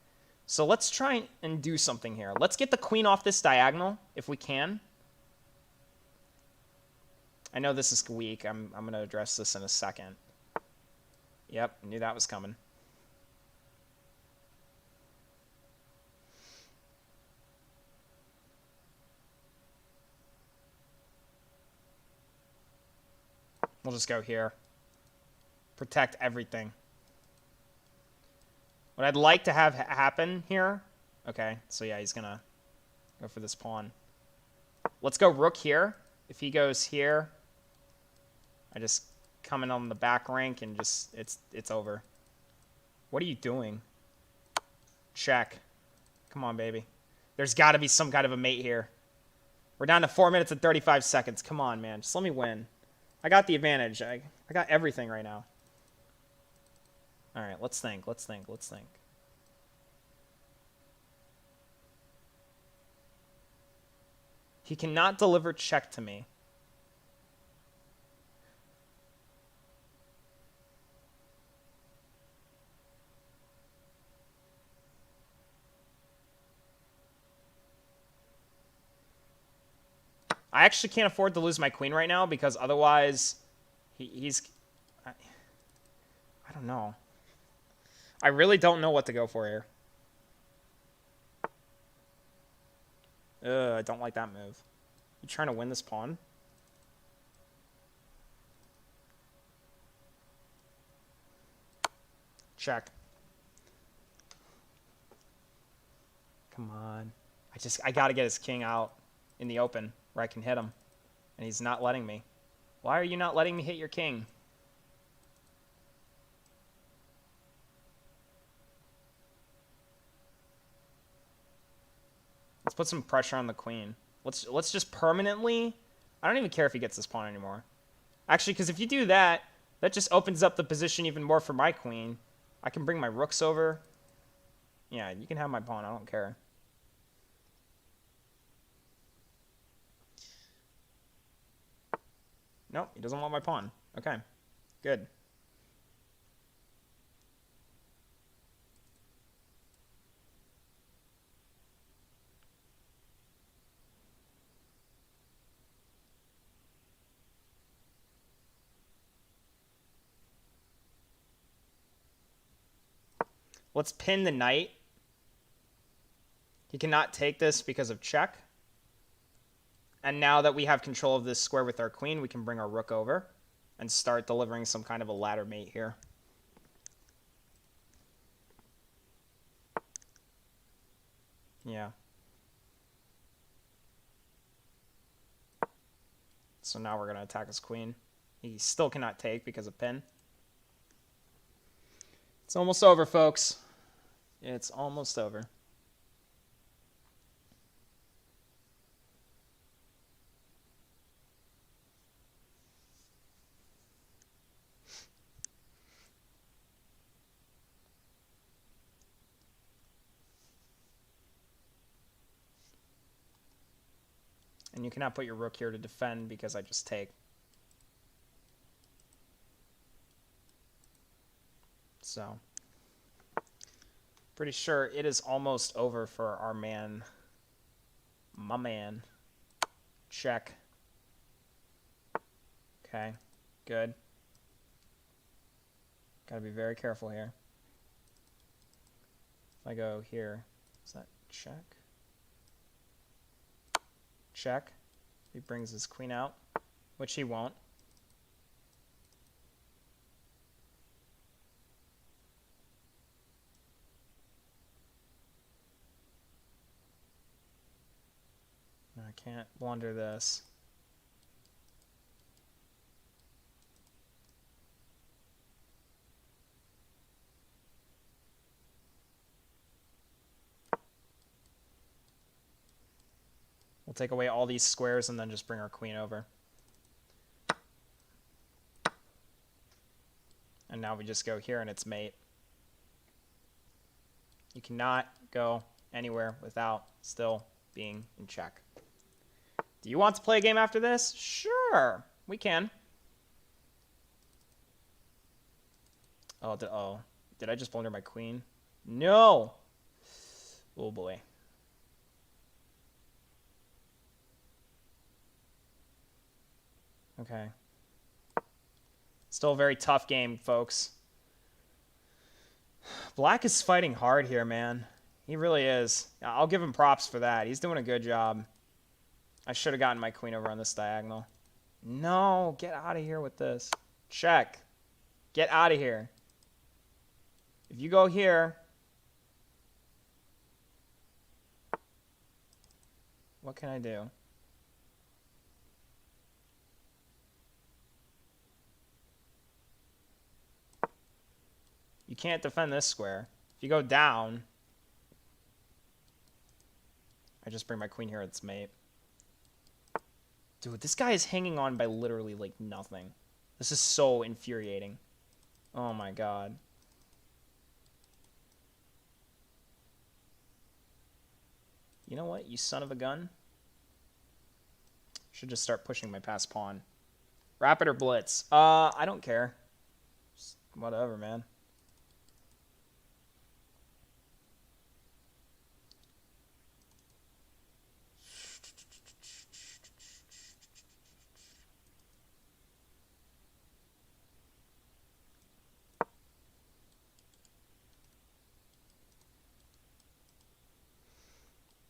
So let's try and do something here. Let's get the queen off this diagonal, if we can. I know this is weak. I'm going to address this in a second. Yep, knew that was coming. We'll just go here. Protect everything. What I'd like to have happen here... Okay, so yeah, he's going to go for this pawn. Let's go rook here. If he goes here, I just come in on the back rank and just... It's over. What are you doing? Check. Come on, baby. There's got to be some kind of a mate here. We're down to 4 minutes and 35 seconds. Come on, man. Just let me win. I got the advantage. I got everything right now. All right, let's think. Let's think. Let's think. He cannot deliver check to me. I actually can't afford to lose my queen right now because otherwise he's... I don't know. I really don't know what to go for here. I don't like that move. You trying to win this pawn? Check. Come on. I gotta get his king out in the open where I can hit him. And he's not letting me. Why are you not letting me hit your king? Let's put some pressure on the queen. Let's just permanently... I don't even care if he gets this pawn anymore. Actually, because if you do that, that just opens up the position even more for my queen. I can bring my rooks over. Yeah, you can have my pawn. I don't care. Nope, he doesn't want my pawn. Okay, good. Let's pin the knight. He cannot take this because of check. And now that we have control of this square with our queen, we can bring our rook over and start delivering some kind of a ladder mate here. Yeah. So now we're going to attack his queen. He still cannot take because of pin. It's almost over, folks. It's almost over. And you cannot put your rook here to defend because I just take. So, pretty sure it is almost over for our man. My man. Check. Okay, good. Gotta be very careful here. If I go here, is that check? Check. He brings his queen out, which he won't. I can't blunder this. We'll take away all these squares and then just bring our queen over. And now we just go here and it's mate. You cannot go anywhere without still being in check. Do you want to play a game after this? Sure, we can. Oh, did I just blunder my queen? No. Oh boy. Okay. Still a very tough game, folks. Black is fighting hard here, man. He really is. I'll give him props for that. He's doing a good job. I should have gotten my queen over on this diagonal. No, get out of here with this. Check. Get out of here. If you go here... What can I do? You can't defend this square. If you go down... I just bring my queen here, it's mate. Dude, this guy is hanging on by literally, like, nothing. This is so infuriating. Oh my god. You know what, you son of a gun? Should just start pushing my passed pawn. Rapid or blitz? I don't care. Just whatever, man.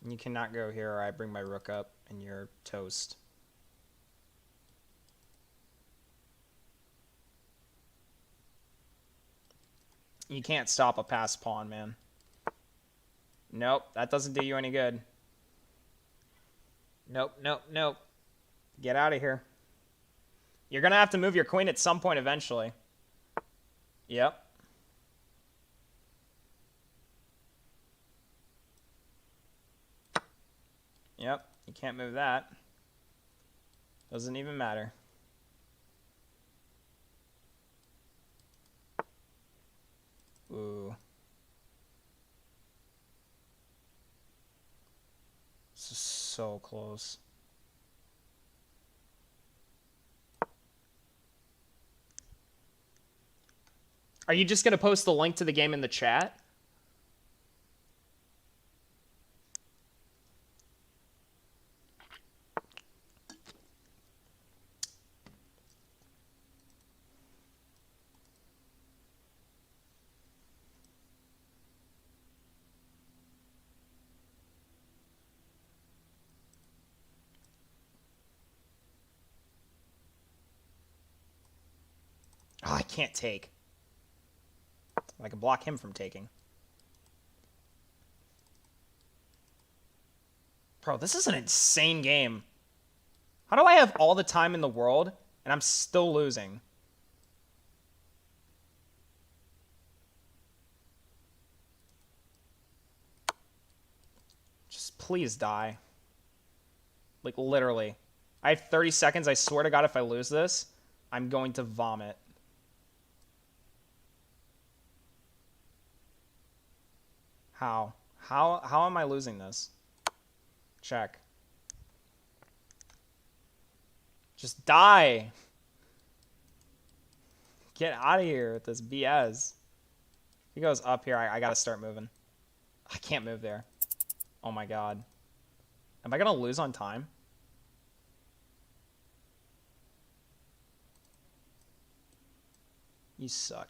You cannot go here or I bring my rook up and you're toast. You can't stop a passed pawn, man. Nope, that doesn't do you any good. Nope, nope, nope. Get out of here. You're going to have to move your queen at some point eventually. Yep. Yep, you can't move that. Doesn't even matter. Ooh. This is so close. Are you just going to post the link to the game in the chat? Oh, I can't take. I can block him from taking. Bro, this is an insane game. How do I have all the time in the world and I'm still losing? Just please die. Like, literally. I have 30 seconds. I swear to God, if I lose this, I'm going to vomit. How? How am I losing this? Check. Just die. Get out of here with this BS. If he goes up here, I gotta start moving. I can't move there. Oh my god. Am I gonna lose on time? You suck.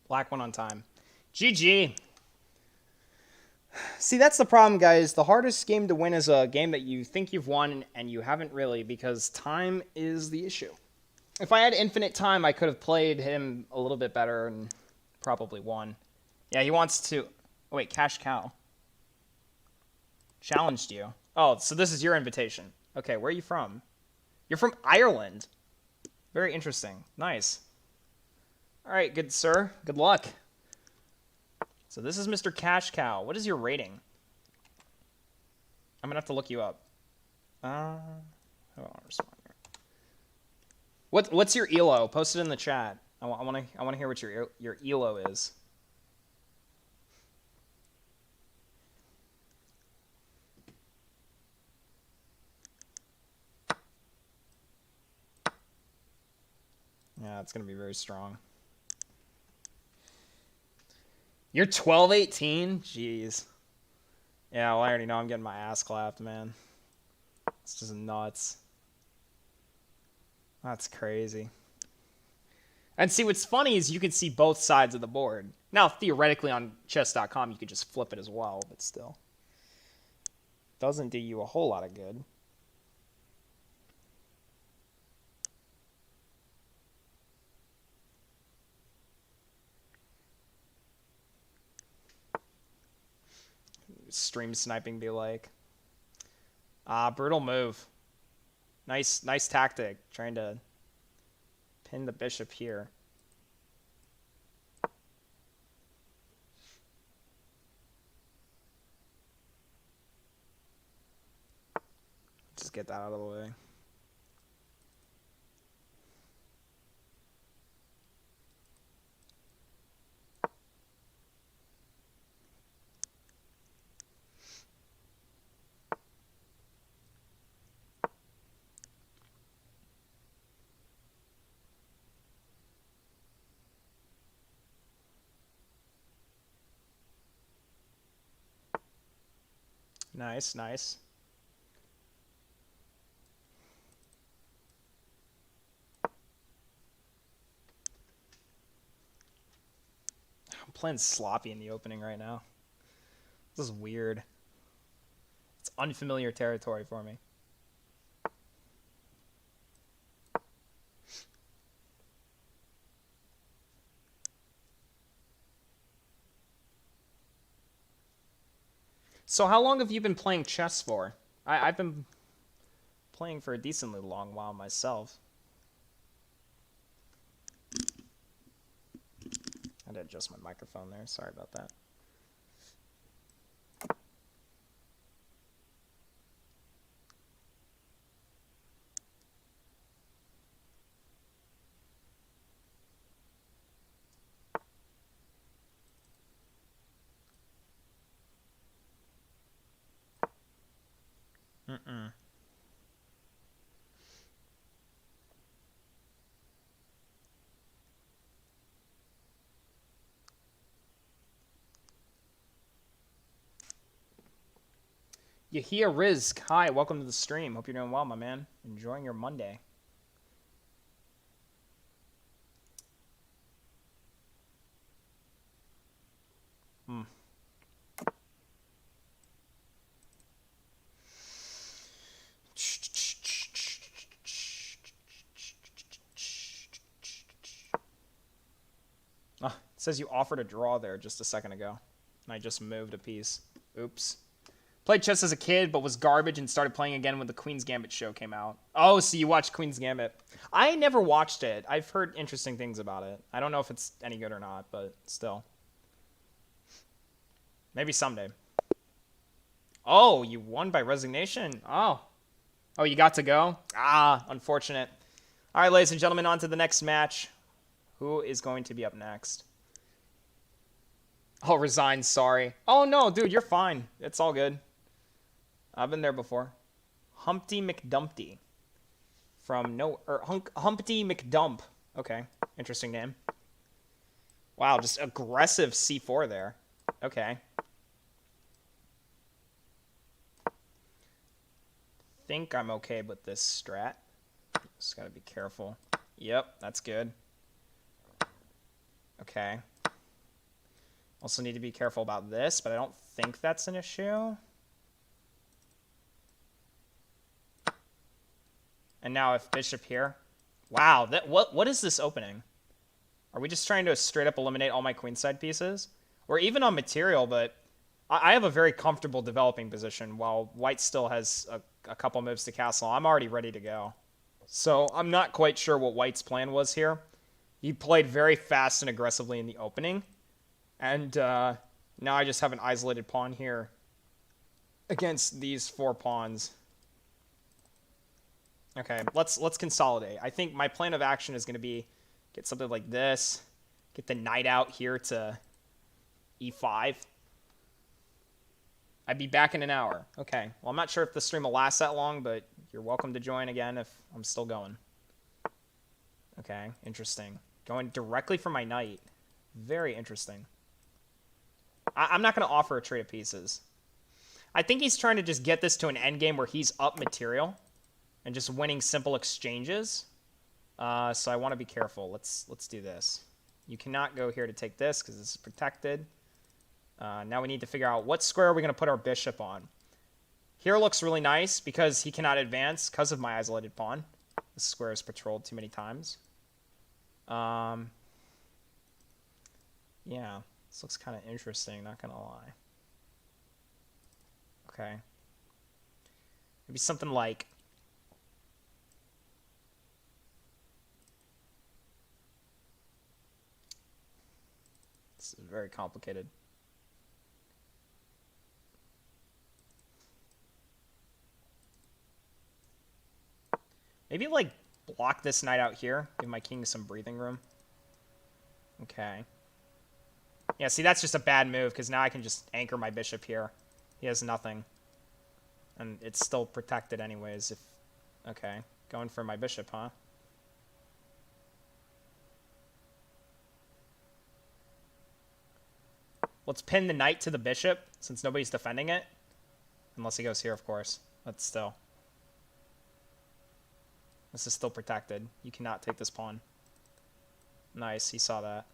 Black one on time. GG. See, that's the problem, guys. The hardest game to win is a game that you think you've won and you haven't really, because time is the issue. If I had infinite time, I could have played him a little bit better and probably won. Yeah, he wants to... Oh, wait, Cash Cow. Challenged you. Oh, so this is your invitation. Okay, where are you from? You're from Ireland. Very interesting. Nice. All right, good sir. Good luck. So this is Mr. Cash Cow. What is your rating? I'm gonna have to look you up. Hold on, respond here. What's your elo? Post it in the chat. I want to hear what your elo is. Yeah, it's gonna be very strong. You're 12-18? Jeez. Yeah, well, I already know I'm getting my ass clapped, man. It's just nuts. That's crazy. And see, what's funny is you can see both sides of the board. Now, theoretically, on chess.com, you could just flip it as well, but still. Doesn't do you a whole lot of good. Stream sniping be like. Brutal move. Nice tactic. Trying to pin the bishop here. Just get that out of the way. Nice, nice. I'm playing sloppy in the opening right now. This is weird. It's unfamiliar territory for me. So how long have you been playing chess for? I've been playing for a decently long while myself. I had to adjust my microphone there. Sorry about that. Yahia Rizk, hi, welcome to the stream. Hope you're doing well, my man. Enjoying your Monday. Oh, it says you offered a draw there just a second ago. And I just moved a piece. Oops. Played chess as a kid, but was garbage and started playing again when the Queen's Gambit show came out. Oh, so you watched Queen's Gambit. I never watched it. I've heard interesting things about it. I don't know if it's any good or not, but still. Maybe someday. Oh, you won by resignation? Oh. Oh, you got to go? Ah, unfortunate. All right, ladies and gentlemen, on to the next match. Who is going to be up next? Oh, resign, sorry. Oh, no, dude, you're fine. It's all good. I've been there before. Humpty McDumpty. Humpty McDump. Okay, interesting name. Wow, just aggressive c4 there. Okay. Think I'm okay with this strat. Just gotta be careful. Yep, that's good. Okay. Also need to be careful about this, but I don't think that's an issue. And now if bishop here. Wow, what is this opening? Are we just trying to straight up eliminate all my queenside pieces? Or even on material, but I have a very comfortable developing position while white still has a couple moves to castle. I'm already ready to go. So I'm not quite sure what white's plan was here. He played very fast and aggressively in the opening. And now I just have an isolated pawn here. against these 4 pawns. Okay, let's consolidate. I think my plan of action is going to be get something like this, get the knight out here to e5. I'd be back in an hour. Okay, well, I'm not sure if the stream will last that long, but you're welcome to join again if I'm still going. Okay, interesting. Going directly for my knight. Very interesting. I'm not going to offer a trade of pieces. I think he's trying to just get this to an endgame where he's up material and just winning simple exchanges. So I want to be careful. Let's do this. You cannot go here to take this because this is protected. Now we need to figure out what square are we going to put our bishop on. Here looks really nice because he cannot advance because of my isolated pawn. This square is patrolled too many times. Yeah, this looks kind of interesting, not going to lie. Okay. Maybe something like... This is very complicated. Maybe, like, block this knight out here. Give my king some breathing room. Okay. Yeah, see, that's just a bad move, because now I can just anchor my bishop here. He has nothing. And it's still protected anyways. If okay. Going for my bishop, huh? Let's pin the knight to the bishop, since nobody's defending it. Unless he goes here, of course. But still. This is still protected. You cannot take this pawn. Nice, he saw that.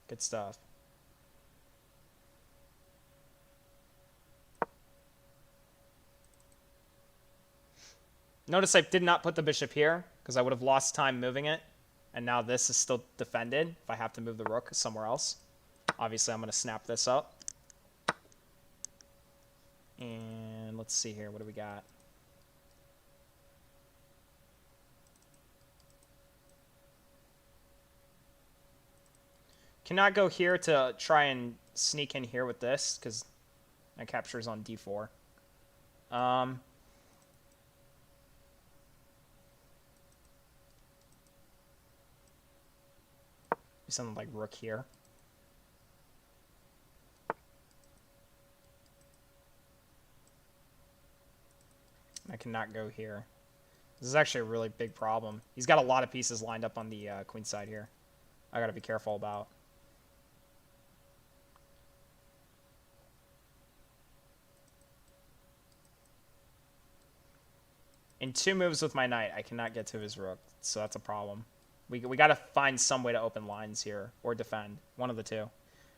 Good stuff. Notice I did not put the bishop here, because I would have lost time moving it. And now this is still defended if I have to move the rook somewhere else. Obviously, I'm going to snap this up. And let's see here. What do we got? Cannot go here to try and sneak in here with this, because my capture is on d4. Something like rook here. I cannot go here. This is actually a really big problem. He's got a lot of pieces lined up on the queen side here. I gotta be careful about. In 2 moves with my knight, I cannot get to his rook, so that's a problem. We got to find some way to open lines here, or defend. One of the two.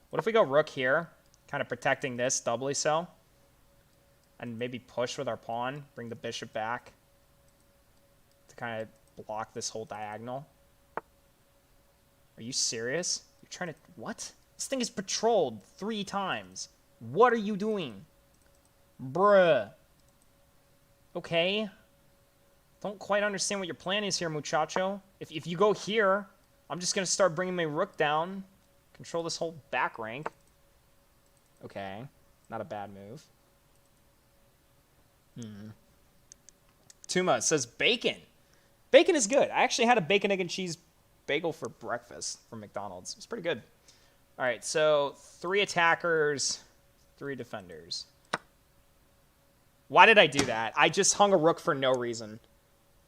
What if we go rook here, kind of protecting this doubly so, and maybe push with our pawn, bring the bishop back to kind of block this whole diagonal? Are you serious? You're trying to... What? This thing is patrolled 3 times. What are you doing? Bruh. Okay. Don't quite understand what your plan is here, muchacho. If you go here, I'm just going to start bringing my rook down. Control this whole back rank. Okay. Not a bad move. Tuma says bacon. Bacon is good. I actually had a bacon, egg, and cheese bagel for breakfast from McDonald's. It was pretty good. All right, so 3 attackers, 3 defenders. Why did I do that? I just hung a rook for no reason.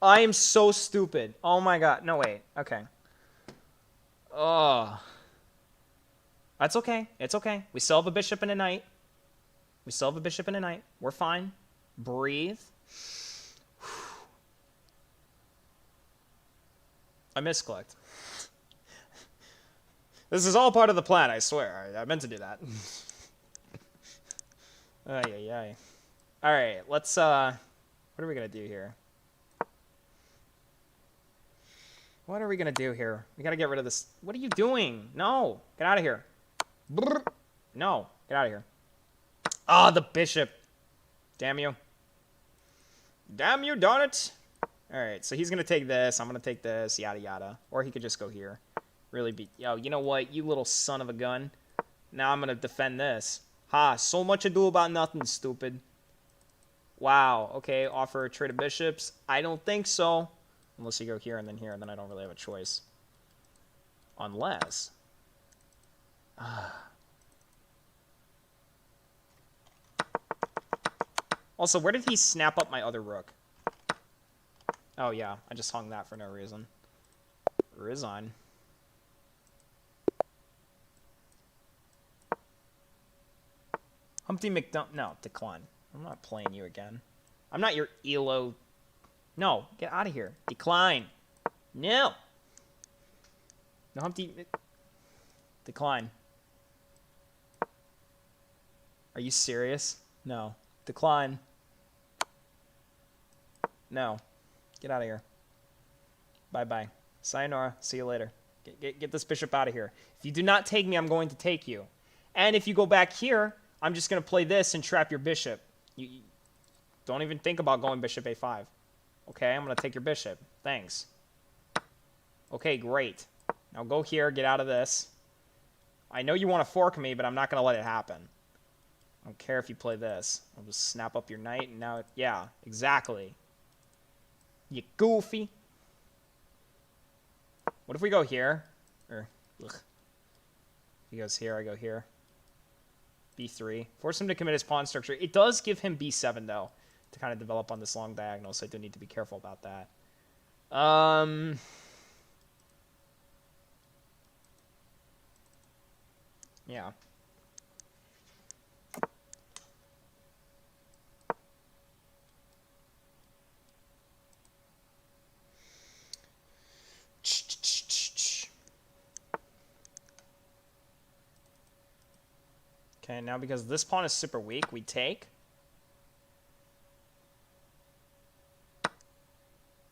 I am so stupid. Oh my god. No, wait. Okay. Oh. That's okay. It's okay. We still have a bishop and a knight. We still have a bishop and a knight. We're fine. Breathe. I misclicked. This is all part of the plan, I swear. I meant to do that. Ay, ay, ay. Alright, let's, what are we gonna do here? What are we gonna do here? We gotta get rid of this. What are you doing? No, get out of here. No, get out of here. Ah, the bishop. Damn you. Damn you, darn it. All right, so he's gonna take this. I'm gonna take this. Yada yada. Or he could just go here. Really be. Yo, you know what? You little son of a gun. Now I'm gonna defend this. Ha, so much ado about nothing, stupid. Wow, okay, offer a trade of bishops. I don't think so. Unless you go here, and then I don't really have a choice. Unless... Also, where did he snap up my other rook? Oh, yeah, I just hung that for no reason. Resign. Humpty McDump... No, decline. I'm not playing you again. I'm not your ELO... No, get out of here. Decline. No. No, Humpty... Decline. Are you serious? No. Decline. No. Get out of here. Bye-bye. Sayonara. See you later. Get this bishop out of here. If you do not take me, I'm going to take you. And if you go back here, I'm just going to play this and trap your bishop. You don't even think about going bishop a5. Okay, I'm going to take your bishop. Thanks. Okay, great. Now go here, get out of this. I know you want to fork me, but I'm not going to let it happen. I don't care if you play this. I'll just snap up your knight, and now... Yeah, exactly. You goofy. What if we go here? Or, ugh. He goes here, I go here. B3. Force him to commit his pawn structure. It does give him B7, though, to kind of develop on this long diagonal, so I do need to be careful about that. Yeah. Okay, now because this pawn is super weak, we take.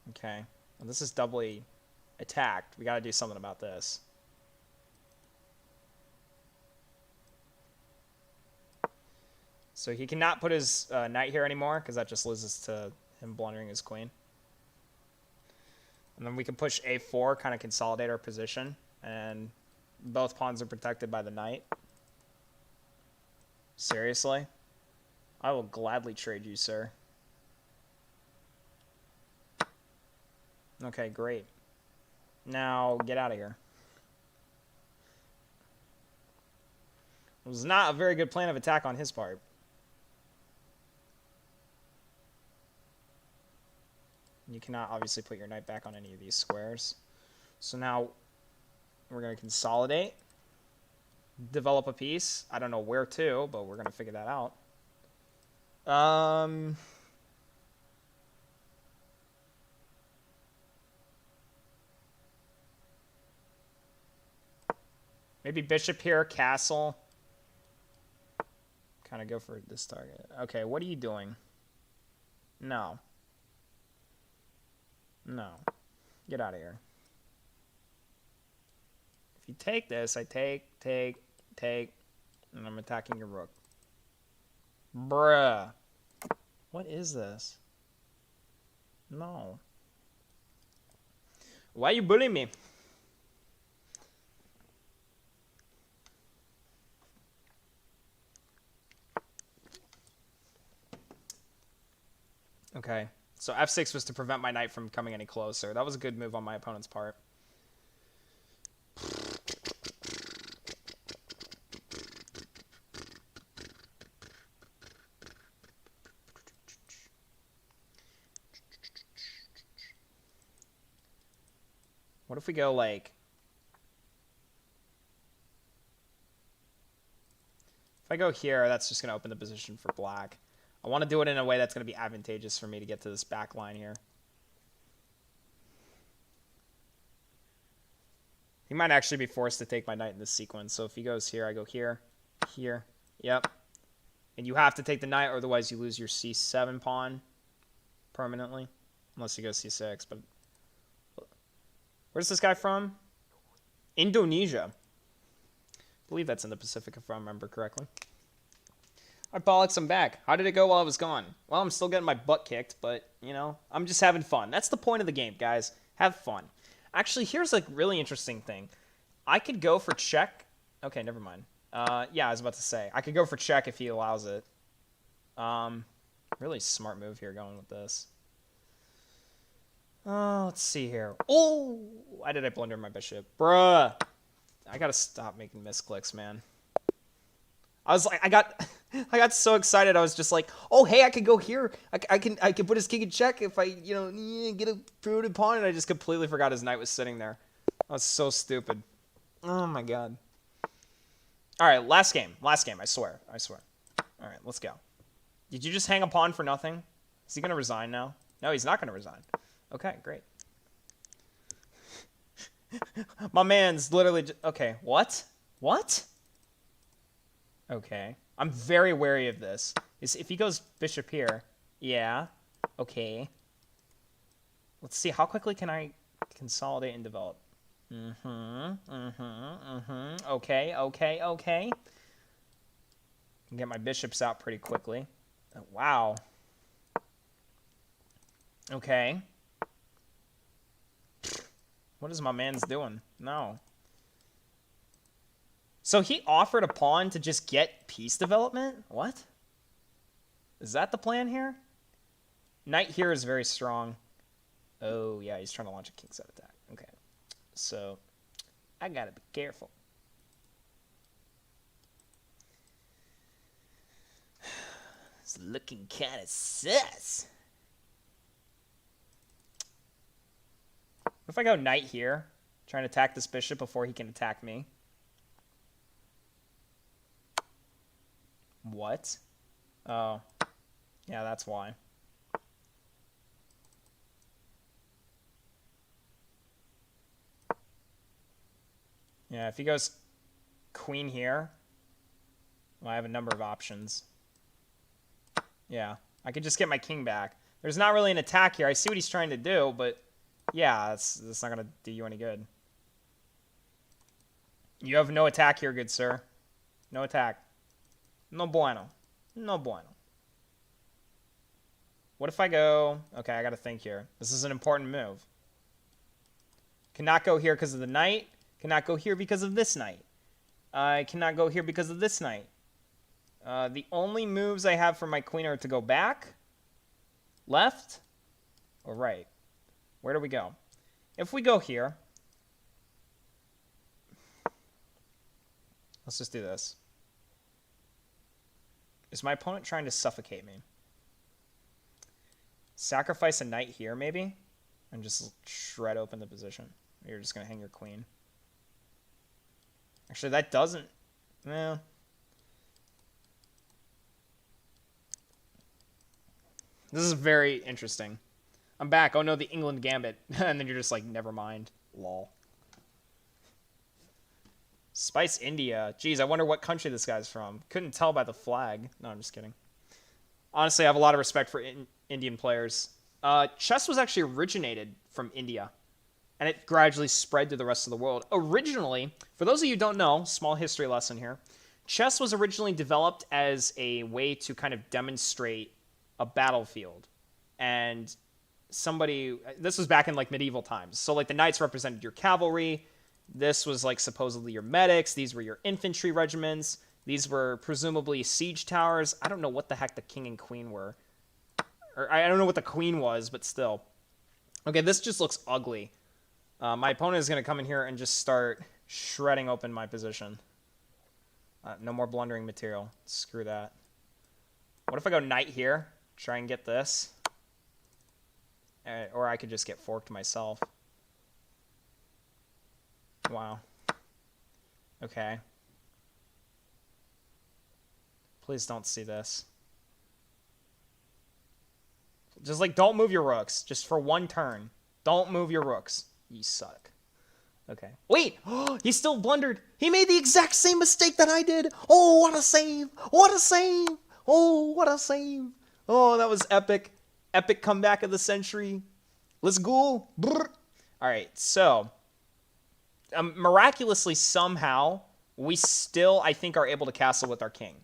Okay. Well, this is doubly attacked. We got to do something about this. So he cannot put his knight here anymore, because that just loses to him blundering his queen. And then we can push a4, kind of consolidate our position. And both pawns are protected by the knight. Seriously? I will gladly trade you, sir. Okay, great. Now, get out of here. It was not a very good plan of attack on his part. You cannot obviously put your knight back on any of these squares. So now we're going to consolidate. Develop a piece. I don't know where to, but we're going to figure that out. Maybe bishop here, castle. Kind of go for this target. Okay, what are you doing? No. No. Get out of here. If you take this, I take, and I'm attacking your rook. Bruh. What is this? No. Why are you bullying me? Okay. So f6 was to prevent my knight from coming any closer. That was a good move on my opponent's part. What if we go like... If I go here, that's just going to open the position for black. I want to do it in a way that's going to be advantageous for me to get to this back line here. He might actually be forced to take my knight in this sequence. So if he goes here, I go here, here. Yep. And you have to take the knight, or otherwise you lose your c7 pawn permanently. Unless you go c6. But where's this guy from? Indonesia. I believe that's in the Pacific, if I remember correctly. All right, bollocks, I'm back. How did it go while I was gone? Well, I'm still getting my butt kicked, but, you know, I'm just having fun. That's the point of the game, guys. Have fun. Actually, here's a really interesting thing. I could go for check. Okay, never mind. Yeah, I was about to say. I could go for check if he allows it. Really smart move here going with this. Let's see here. Oh! Why did I blunder my bishop? Bruh! I gotta stop making misclicks, man. I was like, I got so excited. I was just like, oh, hey, I could go here. I can put his king in check if I, get a fruited pawn. And I just completely forgot his knight was sitting there. I was so stupid. Oh, my God. All right, last game. Last game, I swear. I swear. All right, let's go. Did you just hang a pawn for nothing? Is he going to resign now? No, he's not going to resign. Okay, great. My man's literally... Okay, what? What? Okay. I'm very wary of this. If he goes bishop here... Yeah. Okay. Let's see. How quickly can I consolidate and develop? Okay, okay, okay. Can get my bishops out pretty quickly. Oh, wow. Okay. What is my man's doing? No. So he offered a pawn to just get piece development? What? Is that the plan here? Knight here is very strong. Oh, yeah, he's trying to launch a king set attack. Okay. So, I gotta be careful. It's looking kind of sus. What if I go knight here, trying to attack this bishop before he can attack me? What? Oh. Yeah, that's why. Yeah, if he goes queen here, well, I have a number of options. Yeah, I could just get my king back. There's not really an attack here. I see what he's trying to do, but yeah, that's not going to do you any good. You have no attack here, good sir. No attack. No bueno. No bueno. What if I go... Okay, I got to think here. This is an important move. Cannot go here because of the knight. Cannot go here because of this knight. I cannot go here because of this knight. The only moves I have for my queen are to go back, left, or right. Where do we go? If we go here, let's just do this. Is my opponent trying to suffocate me? Sacrifice a knight here, maybe? And just shred open the position. You're just going to hang your queen. Actually, that doesn't... Well... This is very interesting. I'm back. Oh no, the England Gambit. And then you're just like, never mind. Lol. Spice India. Jeez, I wonder what country this guy's from. Couldn't tell by the flag. No, I'm just kidding. Honestly, I have a lot of respect for Indian players. Chess was actually originated from India. And it gradually spread to the rest of the world. Originally, for those of you who don't know, small history lesson here. Chess was originally developed as a way to kind of demonstrate a battlefield. And this was back in like medieval times. So like the knights represented your cavalry. This was like supposedly your medics. These were your infantry regiments. These were presumably siege towers. I don't know what the heck the king and queen were. Or I don't know what the queen was, but still. Okay, this just looks ugly. My opponent is going to come in here and just start shredding open my position. No more blundering material. Screw that. What if I go knight here? Try and get this. Or I could just get forked myself. Wow. Okay. Please don't see this. Just like, don't move your rooks. Just for one turn. Don't move your rooks. You suck. Okay. Wait! He still blundered. He made the exact same mistake that I did. Oh, what a save! What a save! Oh, what a save! Oh, that was epic. Epic comeback of the century. Let's go. Brr. All right, so miraculously, somehow, we still, I think, are able to castle with our king.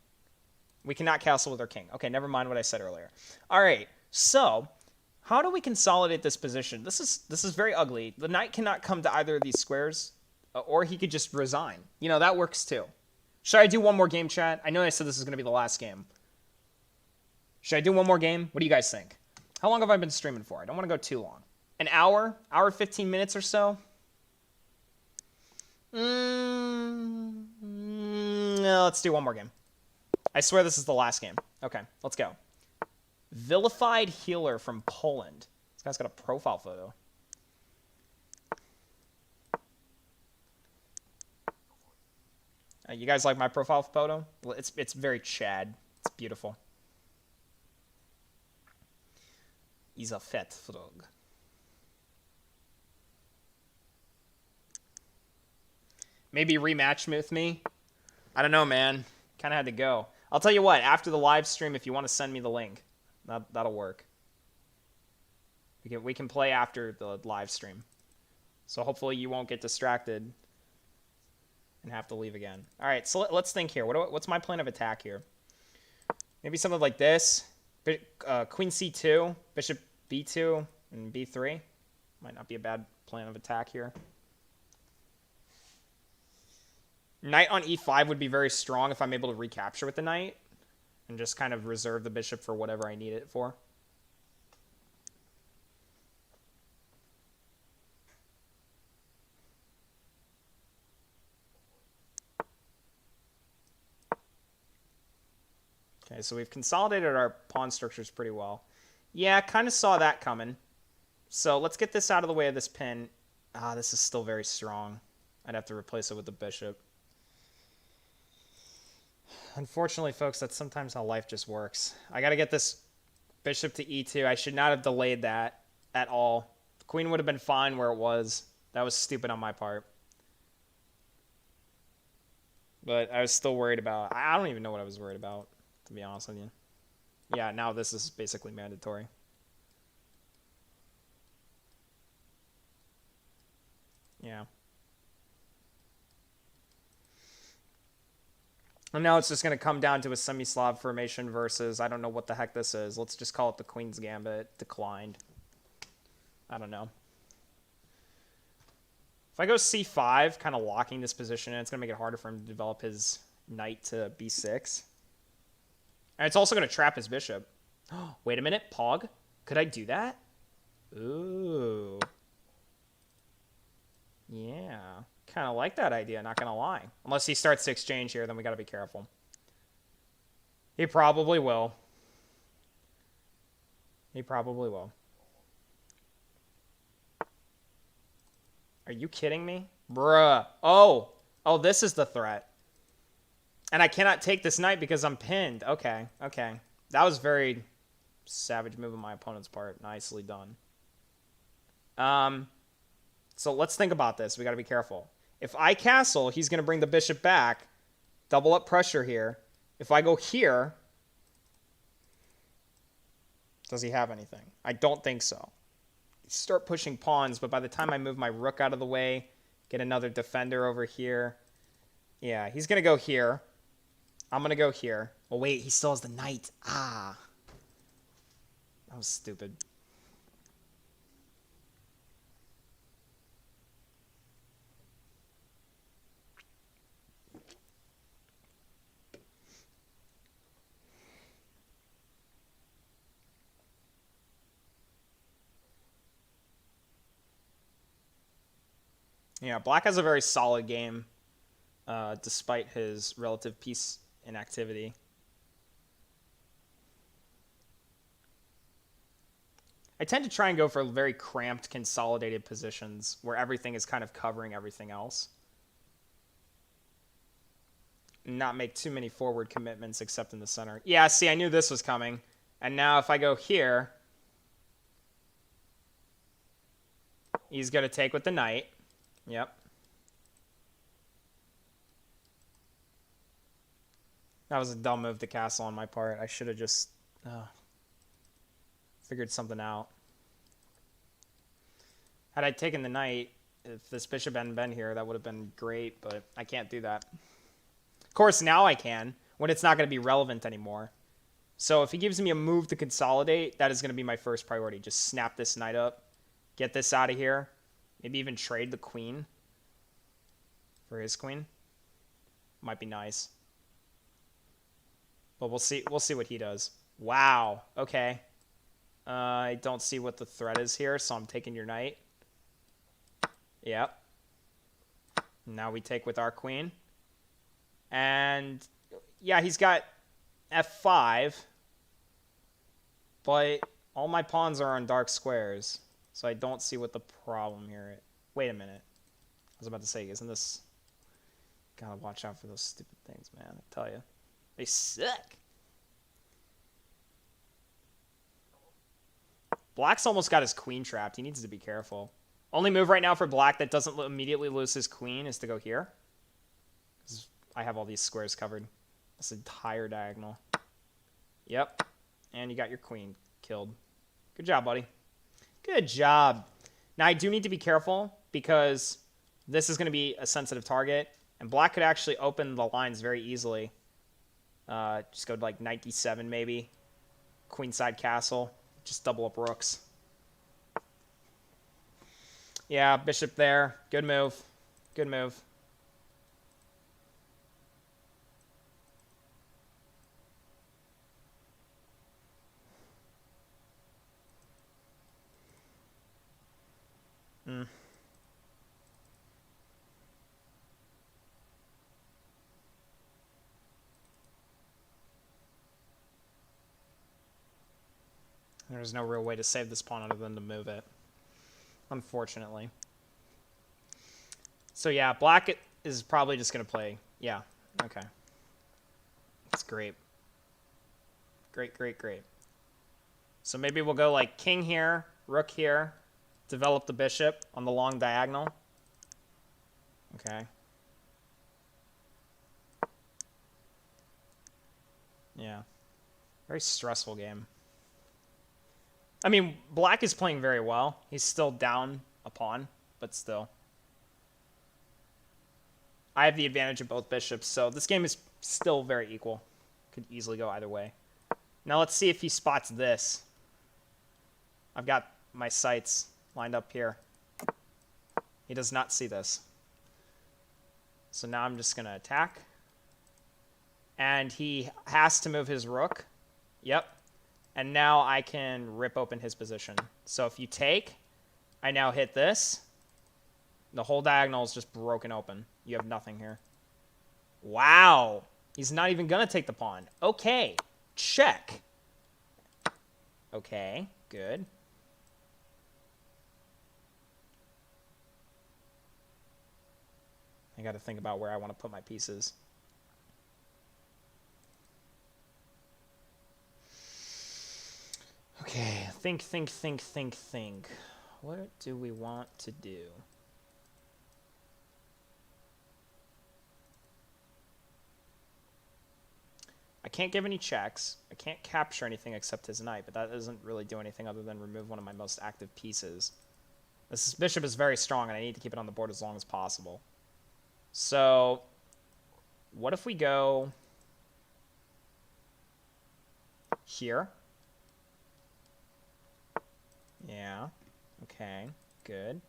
We cannot castle with our king. Okay, never mind what I said earlier. All right, so how do we consolidate this position? This is very ugly. The knight cannot come to either of these squares, or he could just resign. You know, that works too. Should I do one more game, chat? I know I said this is going to be the last game. Should I do one more game? What do you guys think? How long have I been streaming for? I don't want to go too long. An hour? Hour 15 minutes or so? No, let's do one more game. I swear this is the last game. Okay, let's go. Vilified Healer from Poland. This guy's got a profile photo. You guys like my profile photo? Well, it's very Chad. It's beautiful. He's a fat frog. Maybe rematch with me? I don't know, man. Kind of had to go. I'll tell you what, after the live stream, if you want to send me the link, that'll work. We can play after the live stream. So hopefully you won't get distracted and have to leave again. All right, so let's think here. What's my plan of attack here? Maybe something like this. Queen c2, bishop b2, and b3. Might not be a bad plan of attack here. Knight on e5 would be very strong if I'm able to recapture with the knight and just kind of reserve the bishop for whatever I need it for. Okay, so we've consolidated our pawn structures pretty well. Yeah, kind of saw that coming. So let's get this out of the way of this pin. Ah, this is still very strong. I'd have to replace it with the bishop. Unfortunately, folks, that's sometimes how life just works. I got to get this bishop to e2. I should not have delayed that at all. The queen would have been fine where it was. That was stupid on my part. But I was still worried about... I don't even know what I was worried about, to be honest with you. Yeah, now this is basically mandatory. Yeah. And now it's just going to come down to a semi-Slav formation versus, I don't know what the heck this is. Let's just call it the Queen's Gambit. Declined. I don't know. If I go c5, kind of locking this position, it's going to make it harder for him to develop his knight to b6. And it's also going to trap his bishop. Wait a minute, Pog? Could I do that? Ooh. Yeah. Kind of like that idea, not going to lie. Unless he starts to exchange here, then we got to be careful. He probably will. He probably will. Are you kidding me? Bruh. Oh. Oh, this is the threat. And I cannot take this knight because I'm pinned. Okay. Okay. That was very savage move on my opponent's part. Nicely done. So let's think about this. We got to be careful. If I castle, he's going to bring the bishop back. Double up pressure here. If I go here, does he have anything? I don't think so. Start pushing pawns, but by the time I move my rook out of the way, get another defender over here. Yeah, he's going to go here. I'm going to go here. Oh, wait, he still has the knight. Ah. That was stupid. Yeah, Black has a very solid game, despite his relative piece inactivity. I tend to try and go for very cramped, consolidated positions where everything is kind of covering everything else. Not make too many forward commitments except in the center. Yeah, see, I knew this was coming. And now if I go here, he's going to take with the knight. Yep. That was a dumb move to castle on my part. I should have just figured something out. Had I taken the knight, if this bishop hadn't been here, that would have been great, but I can't do that. Of course, now I can, when it's not going to be relevant anymore. So if he gives me a move to consolidate, that is going to be my first priority. Just snap this knight up, get this out of here. Maybe even trade the queen for his queen. Might be nice. But we'll see. We'll see what he does. Wow. Okay. I don't see what the threat is here, so I'm taking your knight. Yep. Now we take with our queen. And yeah, he's got f5. But all my pawns are on dark squares, so I don't see what the problem here is. Wait a minute. I was about to say, isn't this... Gotta watch out for those stupid things, man. I tell you. They suck. Black's almost got his queen trapped. He needs to be careful. Only move right now for black that doesn't immediately lose his queen is to go here. Because I have all these squares covered. This entire diagonal. Yep. And you got your queen killed. Good job, buddy. Good job. Now, I do need to be careful because this is going to be a sensitive target. And black could actually open the lines very easily. Just go to like knight d7 maybe. Queenside castle. Just double up rooks. Yeah, bishop there. Good move. Good move. There's no real way to save this pawn other than to move it. Unfortunately. So yeah, black is probably just going to play. Yeah, okay. That's great. Great, great, great. So maybe we'll go like king here, rook here, develop the bishop on the long diagonal. Okay. Yeah. Very stressful game. I mean, black is playing very well. He's still down a pawn, but still. I have the advantage of both bishops, so this game is still very equal. Could easily go either way. Now let's see if he spots this. I've got my sights lined up here. He does not see this. So now I'm just going to attack. And he has to move his rook. Yep. And now I can rip open his position. So if you take, I now hit this. The whole diagonal is just broken open. You have nothing here. Wow. He's not even going to take the pawn. Okay. Check. Okay. Good. I got to think about where I want to put my pieces. Okay, think. What do we want to do? I can't give any checks. I can't capture anything except his knight, but that doesn't really do anything other than remove one of my most active pieces. This bishop is very strong, and I need to keep it on the board as long as possible. So, what if we go here? Yeah. Okay. Good.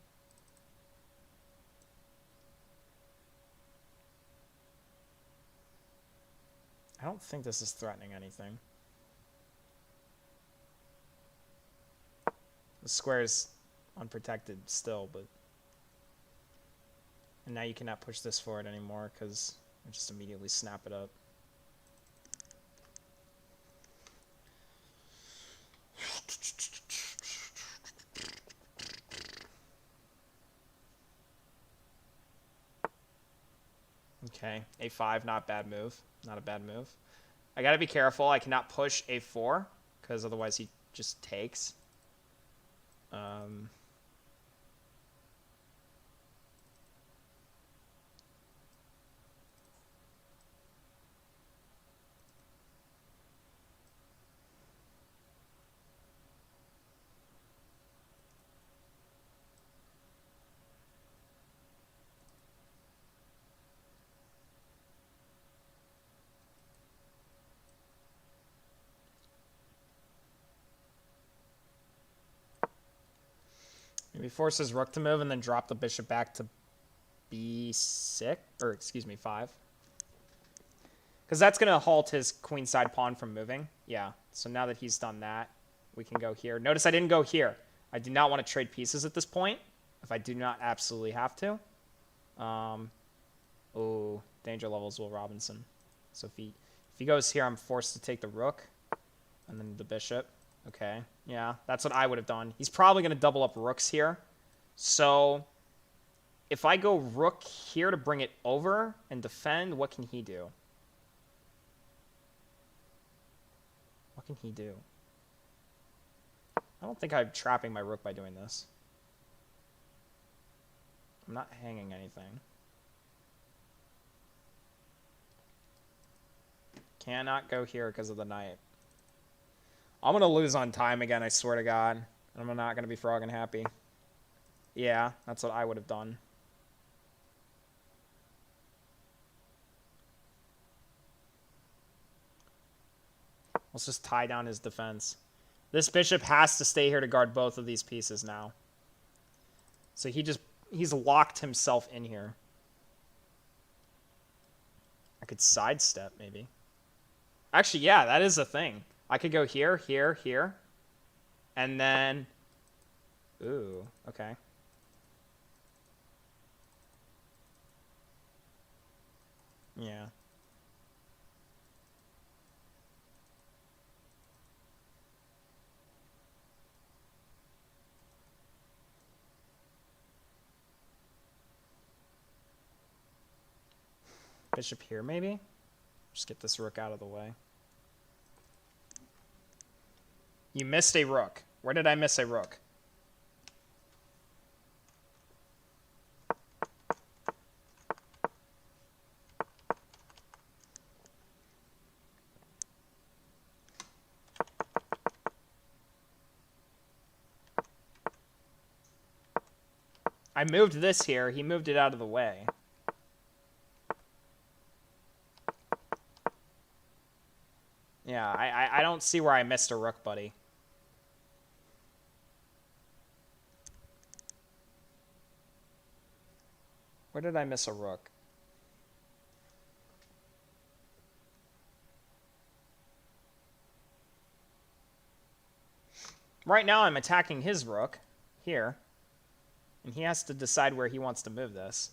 I don't think this is threatening anything. The square is unprotected still, but... And now you cannot push this forward anymore because I just immediately snap it up. Okay, a5, not bad move. Not a bad move. I gotta be careful. I cannot push a4 because otherwise he just takes. Maybe force his rook to move and then drop the bishop back to b6, or excuse me, 5. Because that's going to halt his queenside pawn from moving. Yeah, so now that he's done that, we can go here. Notice I didn't go here. I do not want to trade pieces at this point, if I do not absolutely have to. Oh, danger levels Will Robinson. So if he goes here, I'm forced to take the rook. And then the bishop. Okay, yeah, that's what I would have done. He's probably going to double up rooks here. So if I go rook here to bring it over and defend, what can he do? What can he do? I don't think I'm trapping my rook by doing this. I'm not hanging anything. Cannot go here because of the knight. I'm going to lose on time again, I swear to God. I'm not going to be frogging happy. Yeah, that's what I would have done. Let's just tie down his defense. This bishop has to stay here to guard both of these pieces now. So he's locked himself in here. I could sidestep, maybe. Actually, yeah, that is a thing. I could go here, here, here. And then... Ooh, okay. Yeah. Bishop here, maybe? Just get this rook out of the way. You missed a rook. Where did I miss a rook? I moved this here. He moved it out of the way. Yeah, I don't see where I missed a rook, buddy. Where did I miss a rook? Right now I'm attacking his rook here. And he has to decide where he wants to move this.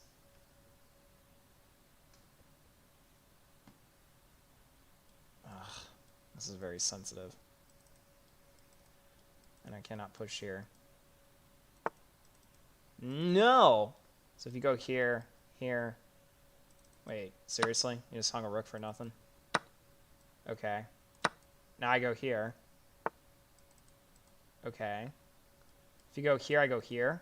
Ugh, this is very sensitive. And I cannot push here. No! So if you go here, here... Wait, seriously? You just hung a rook for nothing? Okay. Now I go here. Okay. If you go here, I go here.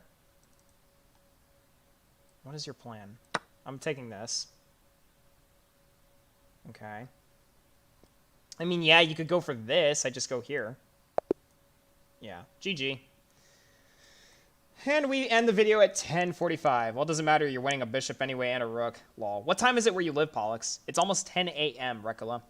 What is your plan? I'm taking this. Okay. I mean, yeah, you could go for this. I just go here. Yeah. GG. And we end the video at 10:45. Well, it doesn't matter. You're winning a bishop anyway and a rook. Lol. What time is it where you live, Pollux? It's almost 10 a.m., Recola.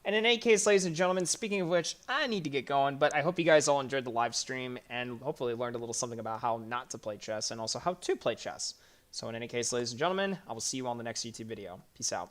And in any case, ladies and gentlemen, speaking of which, I need to get going, but I hope you guys all enjoyed the live stream and hopefully learned a little something about how not to play chess and also how to play chess. So in any case, ladies and gentlemen, I will see you on the next YouTube video. Peace out.